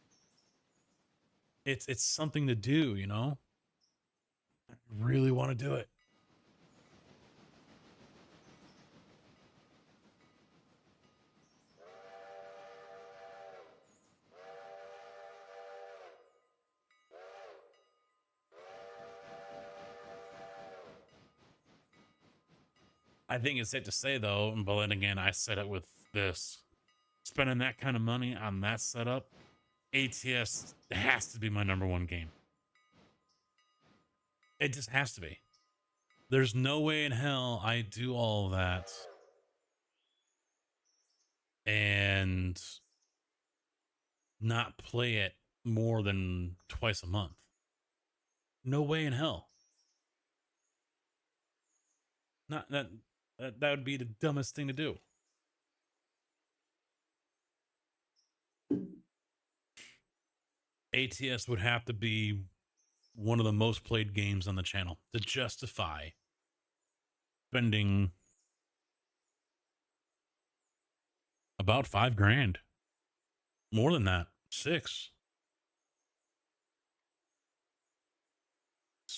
It's something to do, you know? I really want to do it. I think it's safe to say, though, but then again, I said it with this. Spending that kind of money on that setup, ATS has to be my #1 game. It just has to be. There's no way in hell I do all that and not play it more than twice a month. No way in hell. Not that would be the dumbest thing to do. ATS would have to be one of the most played games on the channel to justify spending about $5,000. More than that, 6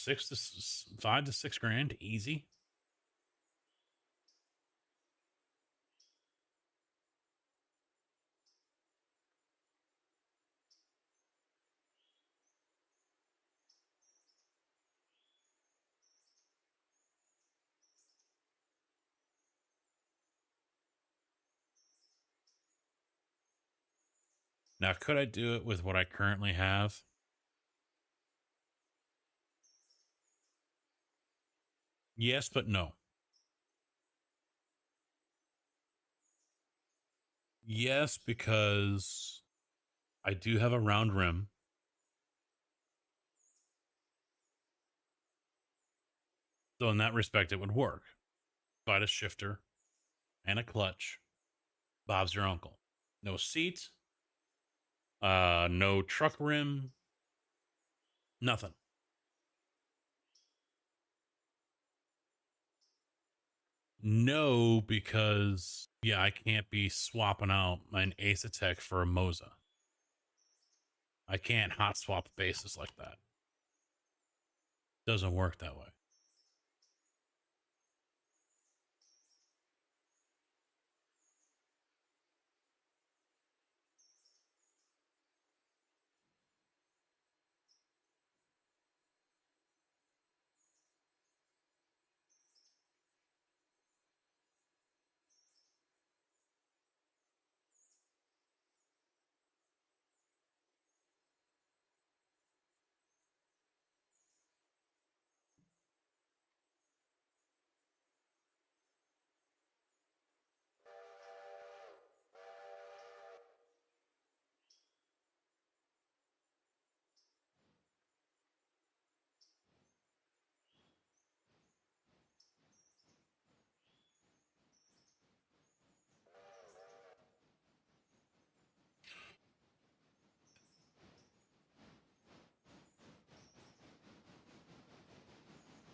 to 5 to 6 grand, easy. Now, could I do it with what I currently have? Yes, but no. Yes, because I do have a round rim. So in that respect, it would work. If I had a shifter and a clutch, Bob's your uncle. No seat, no truck rim, nothing. No, because yeah, I can't be swapping out an Ace-Tech for a Moza. I can't hot swap bases like that. Doesn't work that way.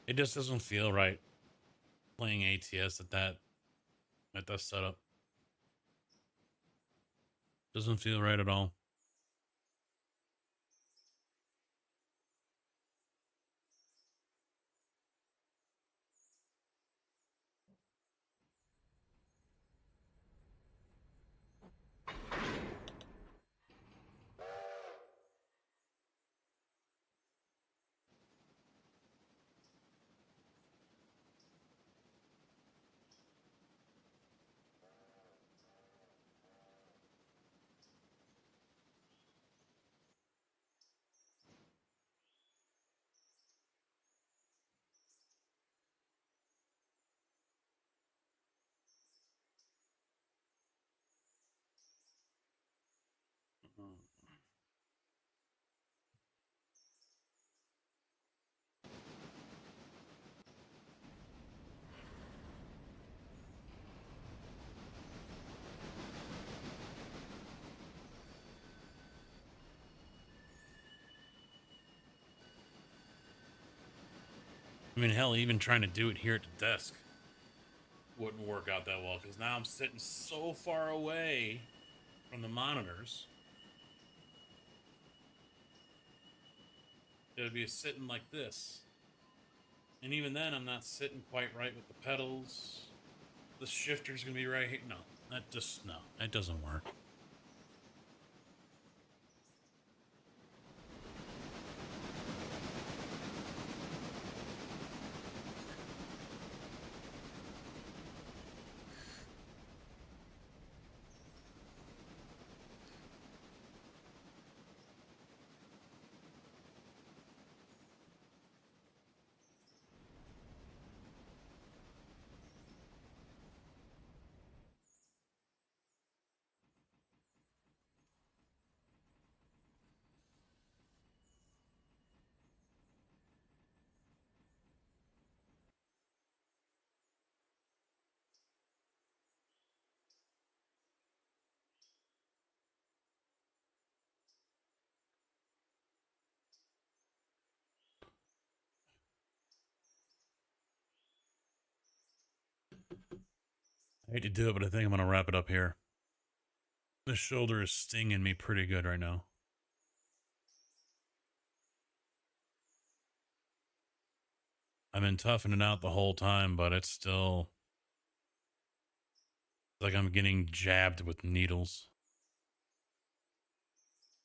It just doesn't feel right playing ATS at that setup. Doesn't feel right at all. I mean, hell, even trying to do it here at the desk wouldn't work out that well because now I'm sitting so far away from the monitors. It would be sitting like this. And even then, I'm not sitting quite right with the pedals. The shifter's going to be right here. No, that doesn't work. I hate to do it, but I think I'm going to wrap it up here. The shoulder is stinging me pretty good right now. I've been toughing it out the whole time, but it's still like I'm getting jabbed with needles.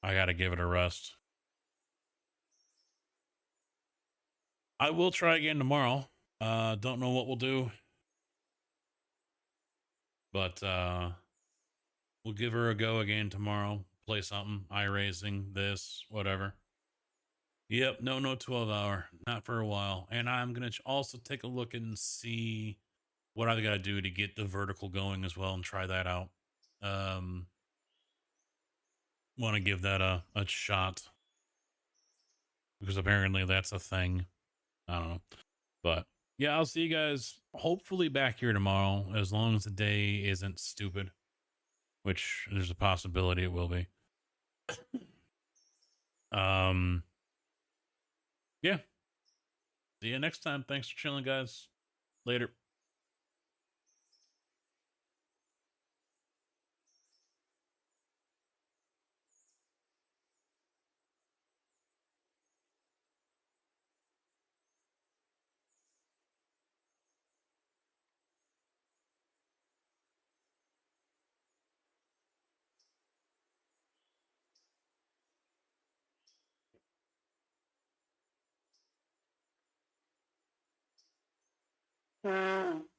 I got to give it a rest. I will try again tomorrow. Don't know what we'll do, but we'll give her a go again tomorrow. Play something, iRacing, this, whatever. Yep, no 12 hour, not for a while. And I'm gonna also take a look and see what I've got to do to get the vertical going as well and try that out. Want to give that a shot because apparently that's a thing. I don't know, but yeah, I'll see you guys hopefully back here tomorrow as long as the day isn't stupid, which there's a possibility it will be. Yeah, see you next time. Thanks for chilling, guys. Later. Mm.